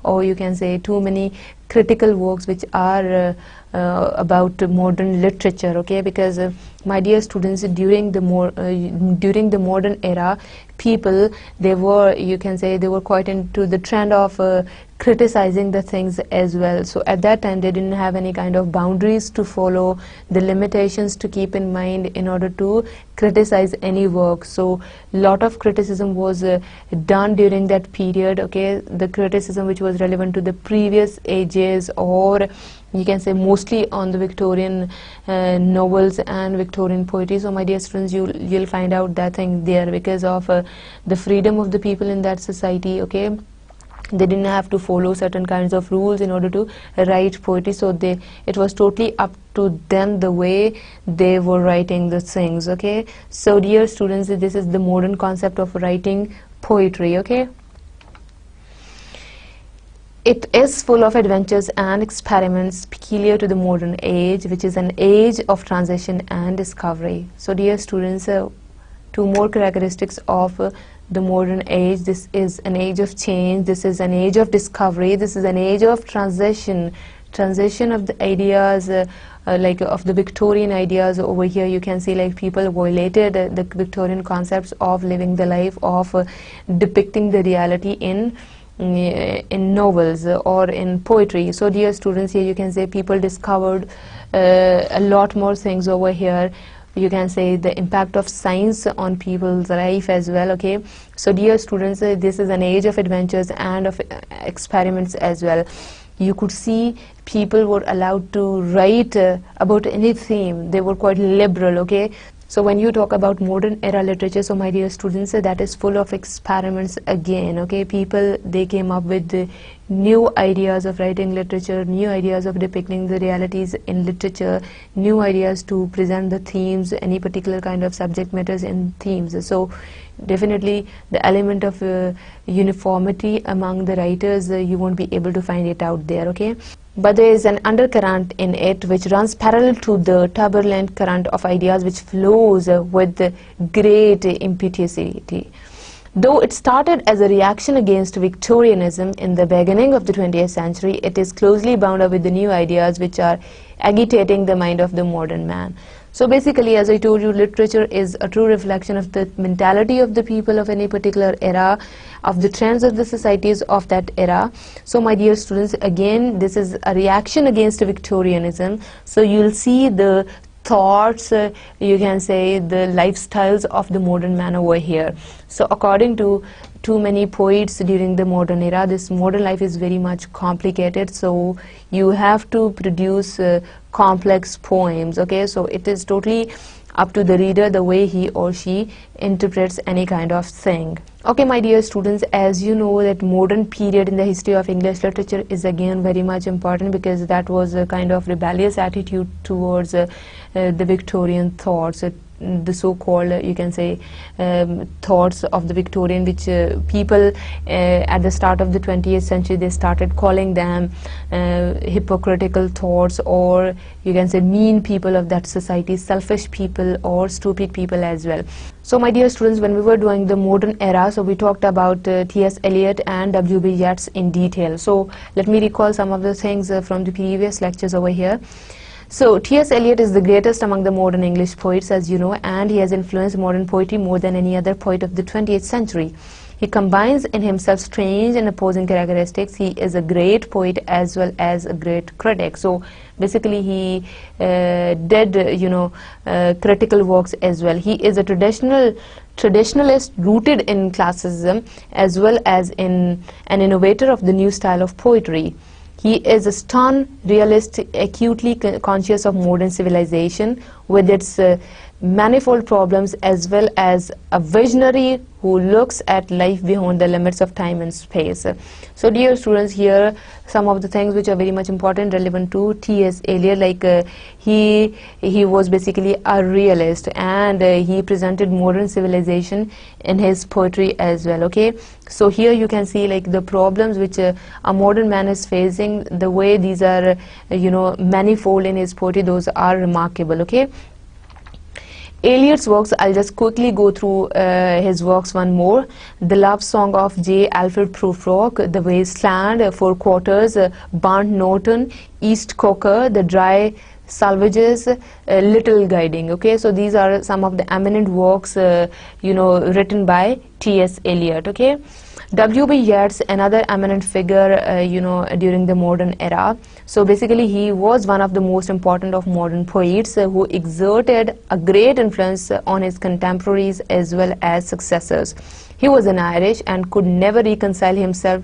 or you can say too many critical works which are about modern literature. Okay, because my dear students, during the modern era, people, they were, you can say, they were quite into the trend of criticizing the things as well. So at that time they didn't have any kind of boundaries to follow, the limitations to keep in mind in order to criticize any work. So lot of criticism was done during that period. Okay, the criticism which was relevant to the previous ages, or you can say mostly on the Victorian novels and Victorian poetry. So my dear students, you'll find out that thing there because of the freedom of the people in that society. Okay, they didn't have to follow certain kinds of rules in order to write poetry. So it was totally up to them the way they were writing the things. Okay, so dear students, this is the modern concept of writing poetry. Okay, it is full of adventures and experiments peculiar to the modern age, which is an age of transition and discovery. So dear students, two more characteristics of the modern age. This is an age of change, this is an age of discovery, this is an age of transition of the ideas, like of the Victorian ideas. Over here you can see like people violated the Victorian concepts of living the life, of depicting the reality in novels or in poetry. So dear students, here you can say people discovered a lot more things over here. You can say the impact of science on people's life as well. Okay, so dear students, this is an age of adventures and of experiments as well. you could see people were allowed to write about any theme. They were quite liberal, okay? So when you talk about modern era literature, so my dear students, that is full of experiments again, okay? People, they came up with new ideas of writing literature, new ideas of depicting the realities in literature, new ideas to present the themes, any particular kind of subject matters in themes. So definitely the element of uniformity among the writers, you won't be able to find it out there, okay? But there is an undercurrent in it which runs parallel to the turbulent current of ideas which flows with great impetuosity. Though it started as a reaction against Victorianism in the beginning of the 20th century, it is closely bound up with the new ideas which are agitating the mind of the modern man. So basically, as I told you, literature is a true reflection of the mentality of the people of any particular era, of the trends of the societies of that era. So my dear students, again, this is a reaction against Victorianism. So you'll see the thoughts, you can say the lifestyles of the modern man over here. So according to too many poets during the modern era, this modern life is very much complicated, so you have to produce complex poems, okay? So it is totally up to the reader the way he or she interprets any kind of thing. Okay, my dear students, as you know that modern period in the history of English literature is again very much important, because that was a kind of rebellious attitude towards the Victorian thoughts, the so-called, you can say, thoughts of the Victorian, which people at the start of the 20th century, they started calling them hypocritical thoughts, or you can say mean people of that society, selfish people or stupid people as well. So my dear students, when we were doing the modern era, so we talked about T.S. Eliot and W.B. Yeats in detail. So let me recall some of the things from the previous lectures over here. So T.S. Eliot is the greatest among the modern English poets, as you know, and he has influenced modern poetry more than any other poet of the 20th century. He combines in himself strange and opposing characteristics. He is a great poet as well as a great critic. So basically he did, critical works as well. He is a traditionalist rooted in classicism, as well as in an innovator of the new style of poetry. He is a stern realist, acutely conscious of modern civilization with its manifold problems, as well as a visionary who looks at life beyond the limits of time and space. So dear students, here some of the things which are very much important, relevant to T.S. Eliot, like he was basically a realist, and he presented modern civilization in his poetry as well, okay? So here you can see like the problems which a modern man is facing, the way these are manifold in his poetry, those are remarkable, okay? Eliot's works, I'll just quickly go through his works one more. The Love Song of J. Alfred Prufrock, The Wasteland, Four Quarters, Burnt Norton, East Coker, The Dry Salvages, Little Guiding, okay? So these are some of the eminent works, written by T.S. Eliot, okay? W.B. Yeats, another eminent figure, during the modern era. So basically he was one of the most important of modern poets who exerted a great influence on his contemporaries as well as successors. He was an Irish and could never reconcile himself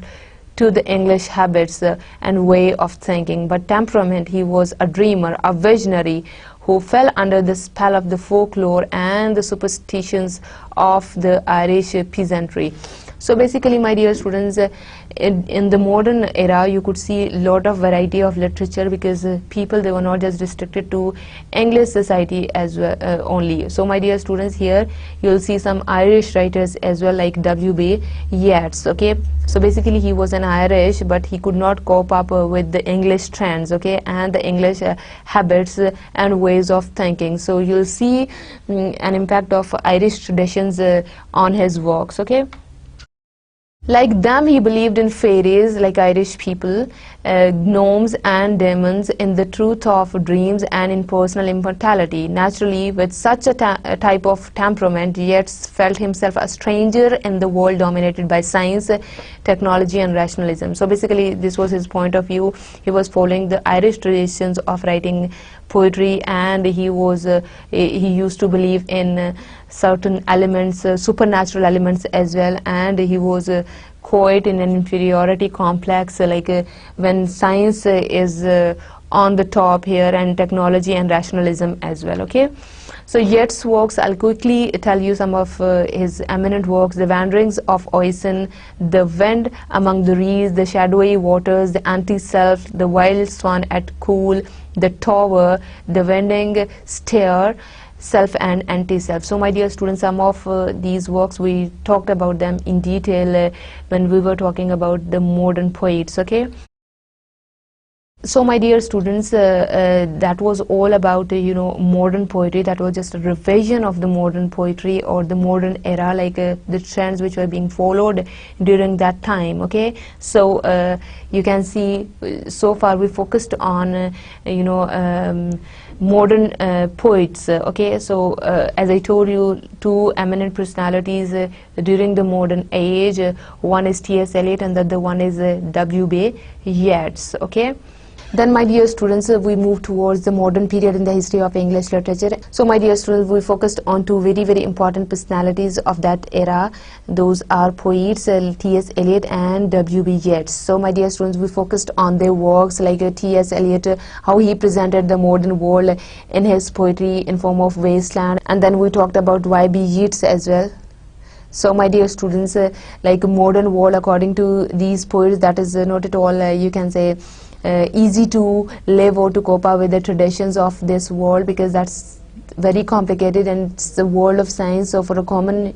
to the English habits and way of thinking, but temperament. He was a dreamer, a visionary who fell under the spell of the folklore and the superstitions of the Irish peasantry. So basically, my dear students, in the modern era, you could see a lot of variety of literature, because people, they were not just restricted to English society as well only. So my dear students, here you'll see some Irish writers as well, like W.B. Yeats, okay? So basically he was an Irish, but he could not cope up with the English trends, okay, and the English habits and ways of thinking. So you'll see an impact of Irish traditions on his works, okay? Like them, he believed in fairies, like Irish people, gnomes and demons, in the truth of dreams and in personal immortality. Naturally, with such a type of temperament, Yeats felt himself a stranger in the world dominated by science, technology and rationalism. So basically, this was his point of view. He was following the Irish traditions of writing poetry, and he used to believe in certain elements, supernatural elements as well, and he was quite in an inferiority complex, when science is on the top here, and technology and rationalism as well. Okay, so Yeats' works, I'll quickly tell you some of his eminent works: The Wanderings of Oisin, The Wind Among the Reeds, The Shadowy Waters, The Anti-Self, The Wild Swan at Cool, The Tower, The Winding Stair, Self and Anti-Self. So my dear students, some of these works, we talked about them in detail when we were talking about the modern poets. Okay, so my dear students, that was all about modern poetry. That was just a revision of the modern poetry or the modern era, the trends which were being followed during that time. Okay, so you can see so far we focused on modern poets. Okay, so as I told you, two eminent personalities during the modern age. One is T.S. Eliot and the other one is W.B. Yeats. Okay. Then my dear students, we move towards the modern period in the history of English literature. So my dear students, we focused on two very, very important personalities of that era. Those are poets T.S. Eliot and W.B. Yeats. So my dear students, we focused on their works, like T.S. Eliot, how he presented the modern world in his poetry in form of wasteland. And then we talked about Y.B. Yeats as well. So my dear students, like modern world according to these poets, that is not at all you can say easy to live or to cope up with the traditions of this world, because that's very complicated and it's the world of science. So for a common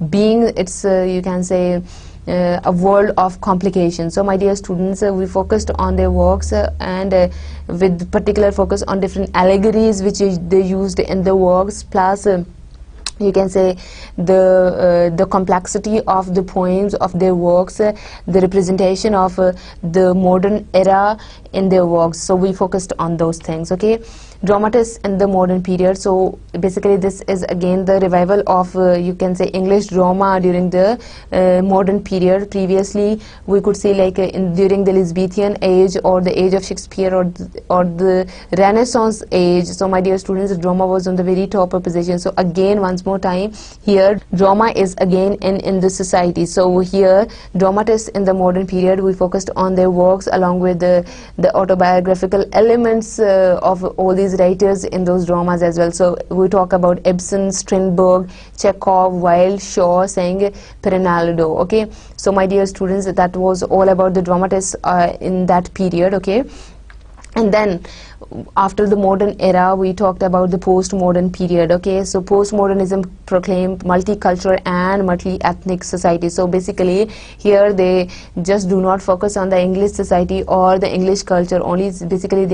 being, it's you can say a world of complications. So my dear students, we focused on their works and with particular focus on different allegories which they used in the works, plus you can say the complexity of the poems of their works, the representation of the modern era in their works. So we focused on those things. Okay, dramatists in the modern period. So basically this is again the revival of you can say English drama during the modern period. Previously we could see during the Elizabethan age or the age of Shakespeare or the Renaissance age. So my dear students, drama was on the very top of position. So again, once more time, here drama is again in the society. So here dramatists in the modern period, we focused on their works along with the autobiographical elements of all these writers in those dramas as well. So we talk about Ibsen, Strindberg, Chekhov, Wilde, Shaw, saying Perinaldo. Okay, so my dear students, that was all about the dramatists in that period. Okay, and then after the modern era, we talked about the postmodern period. Okay, so postmodernism proclaimed multicultural and multi-ethnic society. So basically here they just do not focus on the English society or the English culture only. Basically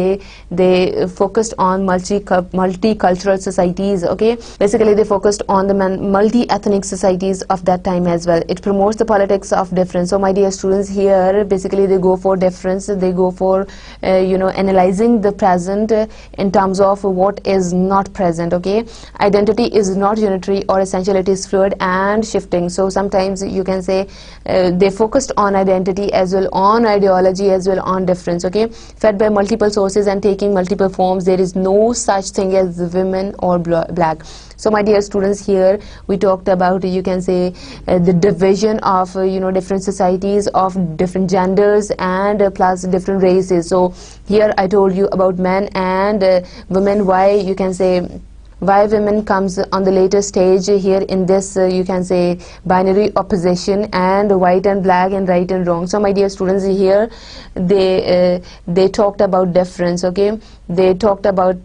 they focused on multicultural societies. Okay, basically they focused on the multi-ethnic societies of that time as well. It promotes the politics of difference. So my dear students, here basically they go for difference. They go for analyzing the present in terms of what is not present. Okay, identity is not unitary or essential, it is fluid and shifting. So sometimes you can say they focused on identity as well, on ideology as well, on difference. Okay, fed by multiple sources and taking multiple forms. There is no such thing as women or black. So my dear students, here we talked about you can say the division of different societies of different genders and plus different races. So here I told you about men and women, why you can say why women comes on the later stage here in this you can say binary opposition, and white and black and right and wrong. So my dear students, here they talked about difference. Okay, they talked about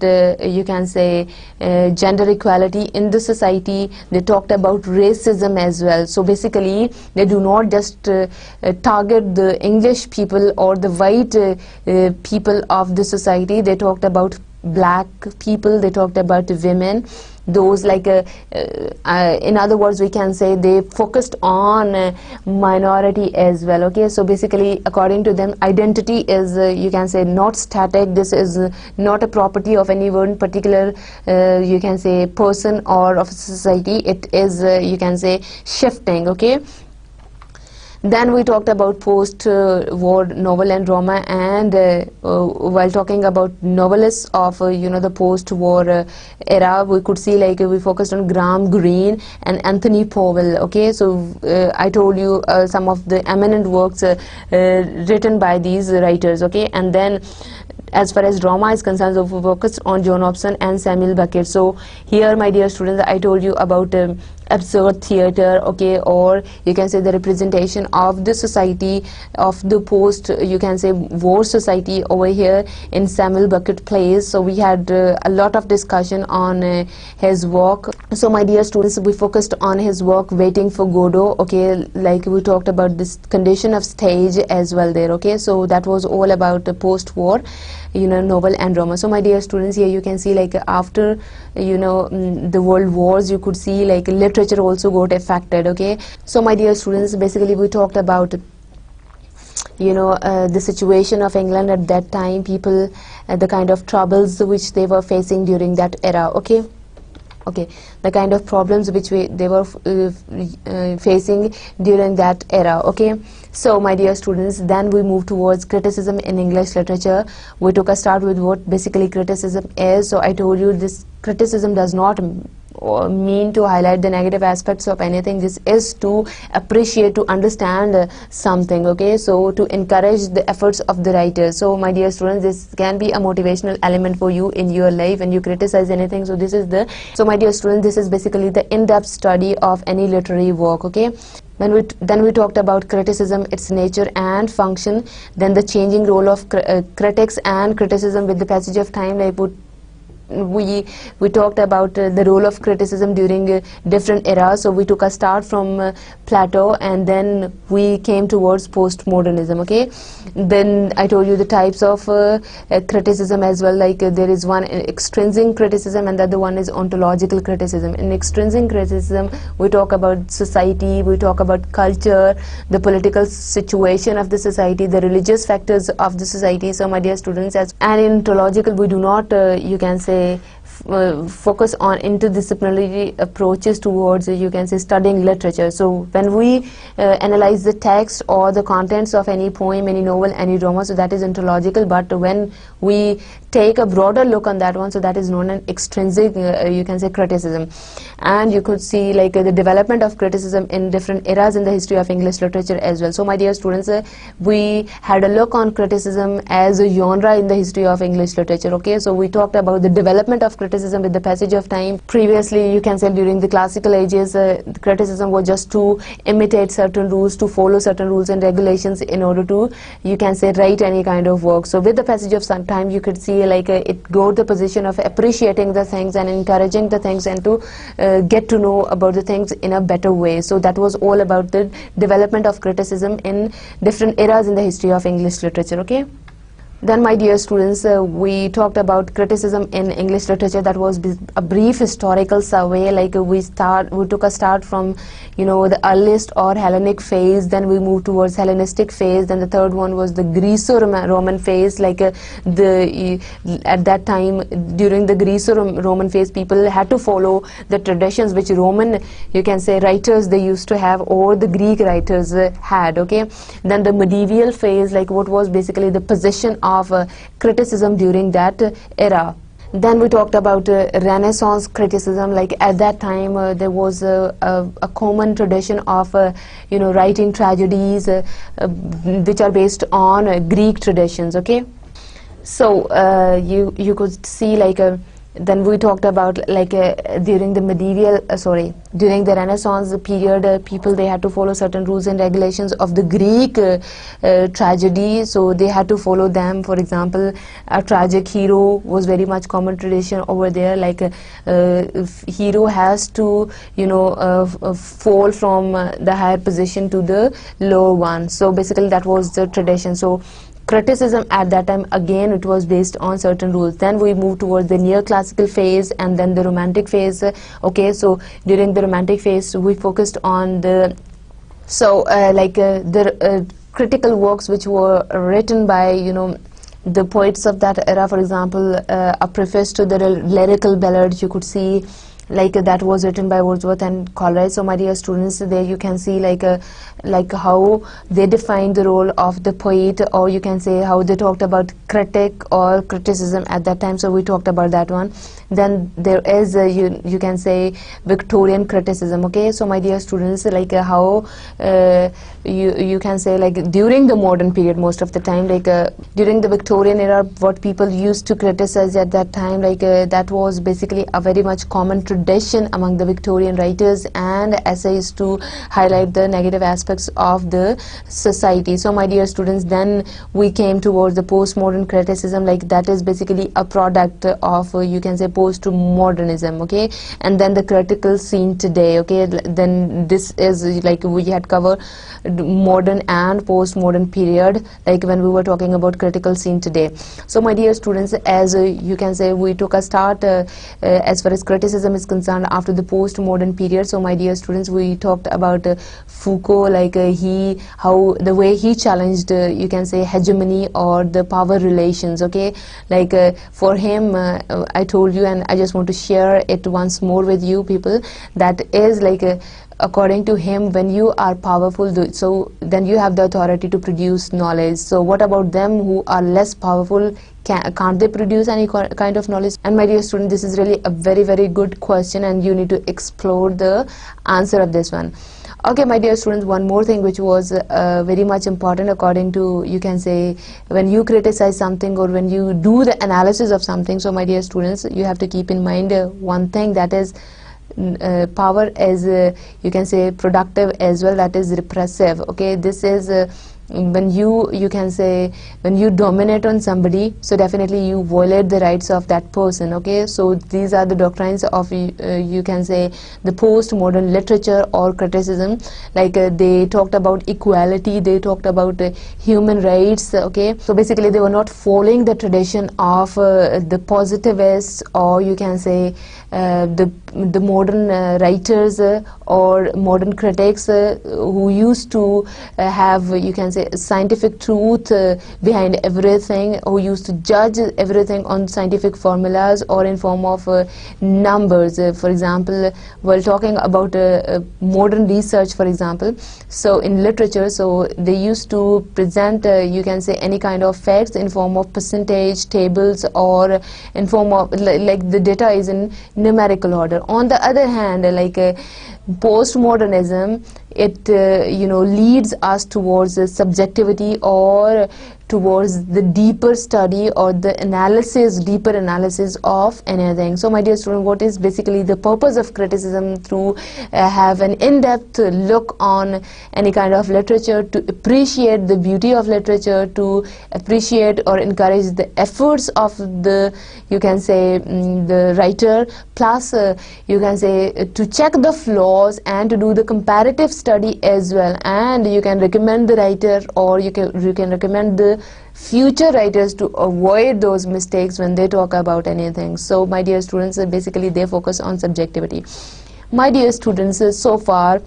you can say gender equality in the society. They talked about racism as well. So basically they do not just target the English people or the white people of the society. They talked about black people, they talked about women, those in other words we can say they focused on minority as well. Okay, so basically according to them, identity is you can say not static. This is not a property of any one particular you can say person or of society. It is you can say shifting. Okay, Then we talked about post-war novel and drama, and while talking about novelists of the post-war era, we could see like we focused on Graham Greene and Anthony Powell. Okay, so I told you some of the eminent works written by these writers. Okay, and then as far as drama is concerned, so we focused on John Hobson and Samuel Beckett. So here, my dear students, I told you about absurd theatre, okay, or you can say the representation of the society of the post, you can say, war society over here in Samuel Beckett plays. So we had a lot of discussion on his work. So my dear students, we focused on his work Waiting for Godot, okay, like we talked about this condition of stage as well there. Okay, so that was all about the post-war novel and drama. So my dear students, here you can see like after the world wars, you could see like literature also got affected. Okay, so my dear students, basically we talked about the situation of England at that time, people, the kind of troubles which they were facing during that era. Okay, the kind of problems which they were facing during that era. Okay, so my dear students, then we move towards criticism in English literature. We took a start with what basically criticism is. So I told you this criticism does not mean to highlight the negative aspects of anything. This is to appreciate, to understand something. Okay, so to encourage the efforts of the writers. So my dear students, this can be a motivational element for you in your life when you criticize anything. So this is so my dear students, this is basically the in-depth study of any literary work. Okay, then we talked about criticism, its nature and function, then the changing role of critics and criticism with the passage of time. Like we talked about the role of criticism during different eras. So we took a start from Plato, and then we came towards postmodernism. Okay, then I told you the types of criticism as well. Like there is one extrinsic criticism, and the other one is ontological criticism. In extrinsic criticism, we talk about society, we talk about culture, the political situation of the society, the religious factors of the society. So my dear students, and in ontological, we do not you can say focus on interdisciplinary approaches towards you can say studying literature. So when we analyze the text or the contents of any poem, any novel, any drama, so that is ontological. But when we take a broader look on that one, so that is known as extrinsic you can say criticism. And you could see like the development of criticism in different eras in the history of English literature as well. So my dear students, we had a look on criticism as a genre in the history of English literature. Okay, so we talked about the development of criticism with the passage of time. Previously, you can say during the classical ages, the criticism was just to imitate certain rules, to follow certain rules and regulations in order to, you can say, write any kind of work. So with the passage of some time, you could see like it got the position of appreciating the things and encouraging the things, and to get to know about the things in a better way. So that was all about the development of criticism in different eras in the history of English literature. Okay. Then my dear students, we talked about criticism in English literature. That was a brief historical survey. Like we took a start from the earliest or Hellenic phase, then we moved towards Hellenistic phase, then the third one was the Greco-Roman phase. Like at that time, during the Greco-Roman phase, people had to follow the traditions which Roman, you can say, writers they used to have, or the Greek writers had. Okay, then the medieval phase, like what was basically the position of criticism during that era. Then we talked about Renaissance criticism. Like at that time, there was a common tradition of writing tragedies which are based on Greek traditions. Okay, so you could see like then we talked about like during the during the Renaissance period, people they had to follow certain rules and regulations of the Greek tragedy. So they had to follow them. For example, a tragic hero was very much common tradition over there. Like hero has to fall from the higher position to the lower one. So basically that was the tradition. So criticism at that time, again, it was based on certain rules. Then we moved towards the neoclassical phase and then the romantic phase. Okay, so during the romantic phase, we focused on the critical works which were written by the poets of that era. For example, a preface to the lyrical ballads, you could see that was written by Wordsworth and Coleridge. So my dear students, there you can see how they defined the role of the poet, or you can say how they talked about critic or criticism at that time. So we talked about that one. Then there is you can say Victorian criticism. Okay, so my dear students, how you can say during the modern period, most of the time, during the Victorian era, what people used to criticize at that time, that was basically a very much common tradition among the Victorian writers and essayists to highlight the negative aspects of the society. So my dear students, then we came towards the postmodern criticism, that is basically a product of you can say postmodernism. Okay, and then the critical scene today. Okay, then this is we had covered modern and postmodern period, when we were talking about critical scene today. So my dear students, as you can say, we took a start as far as criticism is concerned after the postmodern period. So my dear students, we talked about Foucault, how the way he challenged you can say hegemony or the power relations. Okay, for him, I told you, and I just want to share it once more with you people, that is according to him, when you are powerful, so then you have the authority to produce knowledge. So what about them who are less powerful? Can't they produce any kind of knowledge? And my dear student, this is really a very, very good question, and you need to explore the answer of this one. Okay, my dear students, one more thing which was very much important according to, you can say, when you criticize something or when you do the analysis of something. So my dear students, you have to keep in mind one thing, that is power is you can say productive as well, that is repressive. Okay, this is when you can say when you dominate on somebody, so definitely you violate the rights of that person. Okay, so these are the doctrines of you can say the postmodern literature or criticism. They talked about equality, they talked about human rights. Okay, so basically they were not following the tradition of the positivists, or you can say the modern writers or modern critics who used to have, you can say, scientific truth behind everything, who used to judge everything on scientific formulas or in form of numbers. For example, while talking about modern research, for example, so in literature, so they used to present you can say any kind of facts in form of percentage tables, or in form of the data is in numerical order. On the other hand, postmodernism, it leads us towards subjectivity, or towards the deeper study or the deeper analysis of anything. So my dear student, what is basically the purpose of criticism? To have an in-depth look on any kind of literature, to appreciate the beauty of literature, to appreciate or encourage the efforts of the, you can say, the writer, plus you can say to check the flaws and to do the comparative study as well. And you can recommend the writer, or you can recommend the future writers to avoid those mistakes when they talk about anything. So my dear students, basically they focus on subjectivity. My dear students, so far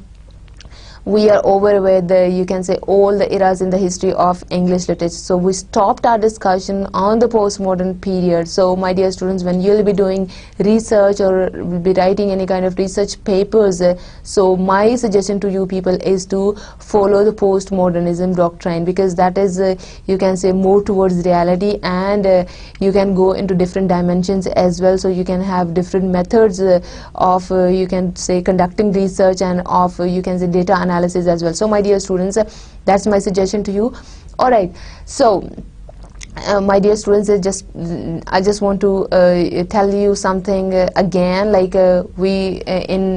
we are over with you can say all the eras in the history of English literature. So we stopped our discussion on the postmodern period. So my dear students, when you'll be doing research or will be writing any kind of research papers, so my suggestion to you people is to follow the postmodernism doctrine, because that is you can say more towards reality, and you can go into different dimensions as well. So you can have different methods of you can say conducting research, and of you can say data analysis as well. So my dear students, that's my suggestion to you. All right, so my dear students, I just want to tell you something again. We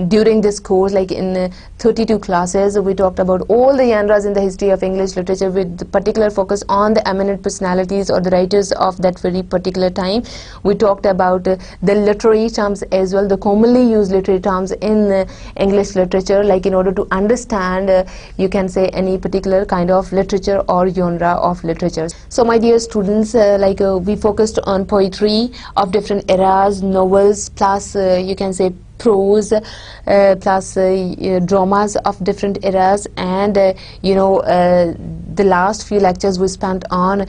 during this course, in 32 classes, we talked about all the genres in the history of English literature, with particular focus on the eminent personalities or the writers of that very particular time. We talked about the literary terms as well, the commonly used literary terms in English literature, in order to understand you can say any particular kind of literature or genre of literature. So my dear students, we focused on poetry of different eras, novels, plus you can say prose, plus dramas of different eras, and the last few lectures we spent on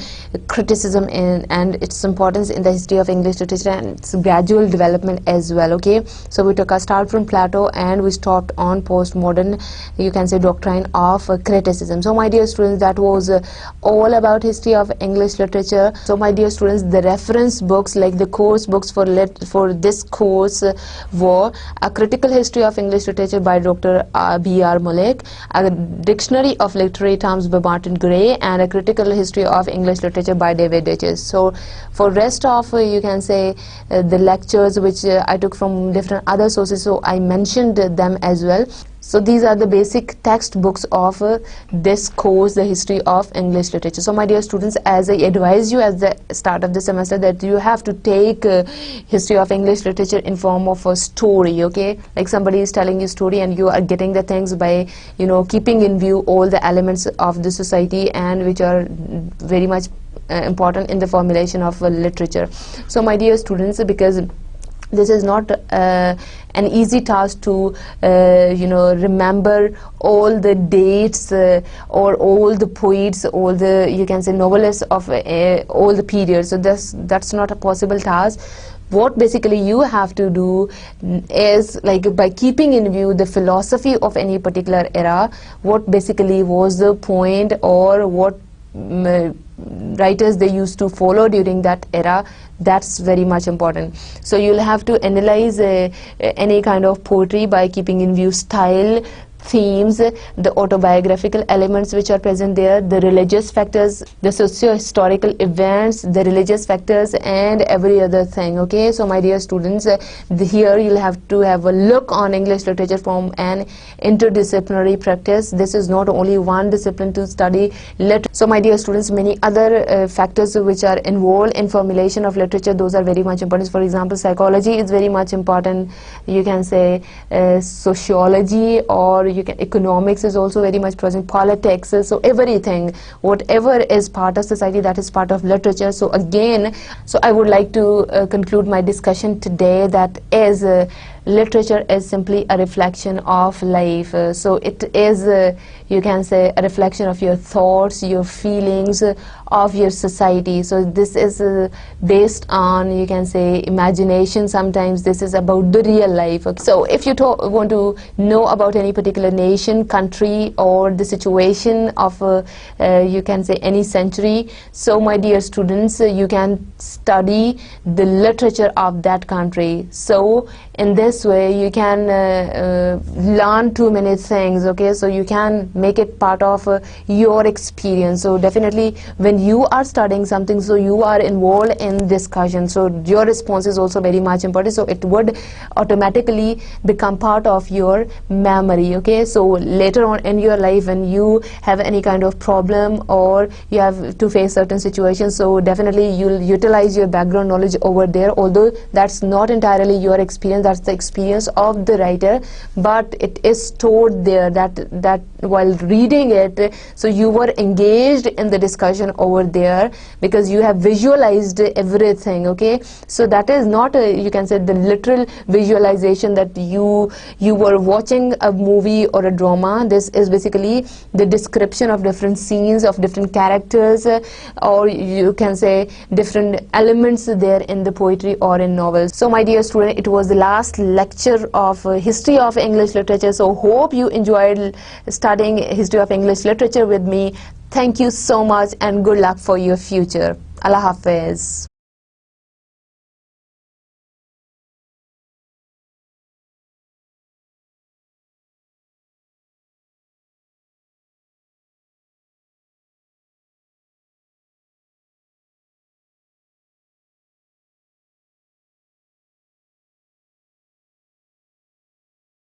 criticism and its importance in the history of English literature and its gradual development as well. Okay, so we took a start from Plato and we stopped on postmodern, you can say, doctrine of criticism. So my dear students, that was all about history of English literature. So my dear students, the reference books, like the course books for this course were A Critical History of English Literature by Dr. B.R. Mullick, A Dictionary of Literary Terms by Martin Gray, and A Critical History of English Literature by David Ditches. So for rest of you can say the lectures which I took from different other sources, so I mentioned them as well. So these are the basic textbooks of this course, the history of English literature. So my dear students, as I advise you at the start of the semester, that you have to take history of English literature in form of a story, okay? Like somebody is telling you story and you are getting the things by, you know, keeping in view all the elements of the society and which are very much important in the formulation of literature. So my dear students, because this is not an easy task to you know, remember all the dates or all the poets, all the, you can say, novelists of all the periods. So that's not a possible task. What basically you have to do is, like, by keeping in view the philosophy of any particular era, what basically was the point or what writers they used to follow during that era, that's very much important. So you'll have to analyze any kind of poetry by keeping in view style, themes, the autobiographical elements which are present there, the religious factors, the socio-historical events, the religious factors, and every other thing. Okay, so my dear students, here you'll have to have a look on English literature from an interdisciplinary practice. This is not only one discipline to study literature. So my dear students, many other factors which are involved in formulation of literature, those are very much important. For example, psychology is very much important. You can say sociology, or you can, economics is also very much present, politics. So everything, whatever is part of society, that is part of literature. So again, so I would like to conclude my discussion today, that is literature is simply a reflection of life. So it is, you can say, a reflection of your thoughts, your feelings, of your society. So this is based on, you can say, imagination. Sometimes this is about the real life. So if you want to know about any particular nation, country, or the situation of you can say any century, so my dear students, you can study the literature of that country. So in this way you can learn too many things. Okay, so you can make it part of your experience. So definitely when you are studying something, so you are involved in discussion, so your response is also very much important. So it would automatically become part of your memory. Okay, so later on in your life, when you have any kind of problem or you have to face certain situations, so definitely you'll utilize your background knowledge over there, although that's not entirely your experience, that's the experience of the writer, but it is stored there, that while reading it, so you were engaged in the discussion over there because you have visualized everything. Okay, so that is not you can say the literal visualization that you were watching a movie or a drama. This is basically the description of different scenes, of different characters, or you can say different elements there in the poetry or in novels. So my dear student, it was the last lecture of history of English literature. So hope you enjoyed studying history of English literature with me. Thank you so much and good luck for your future. Allah Hafiz.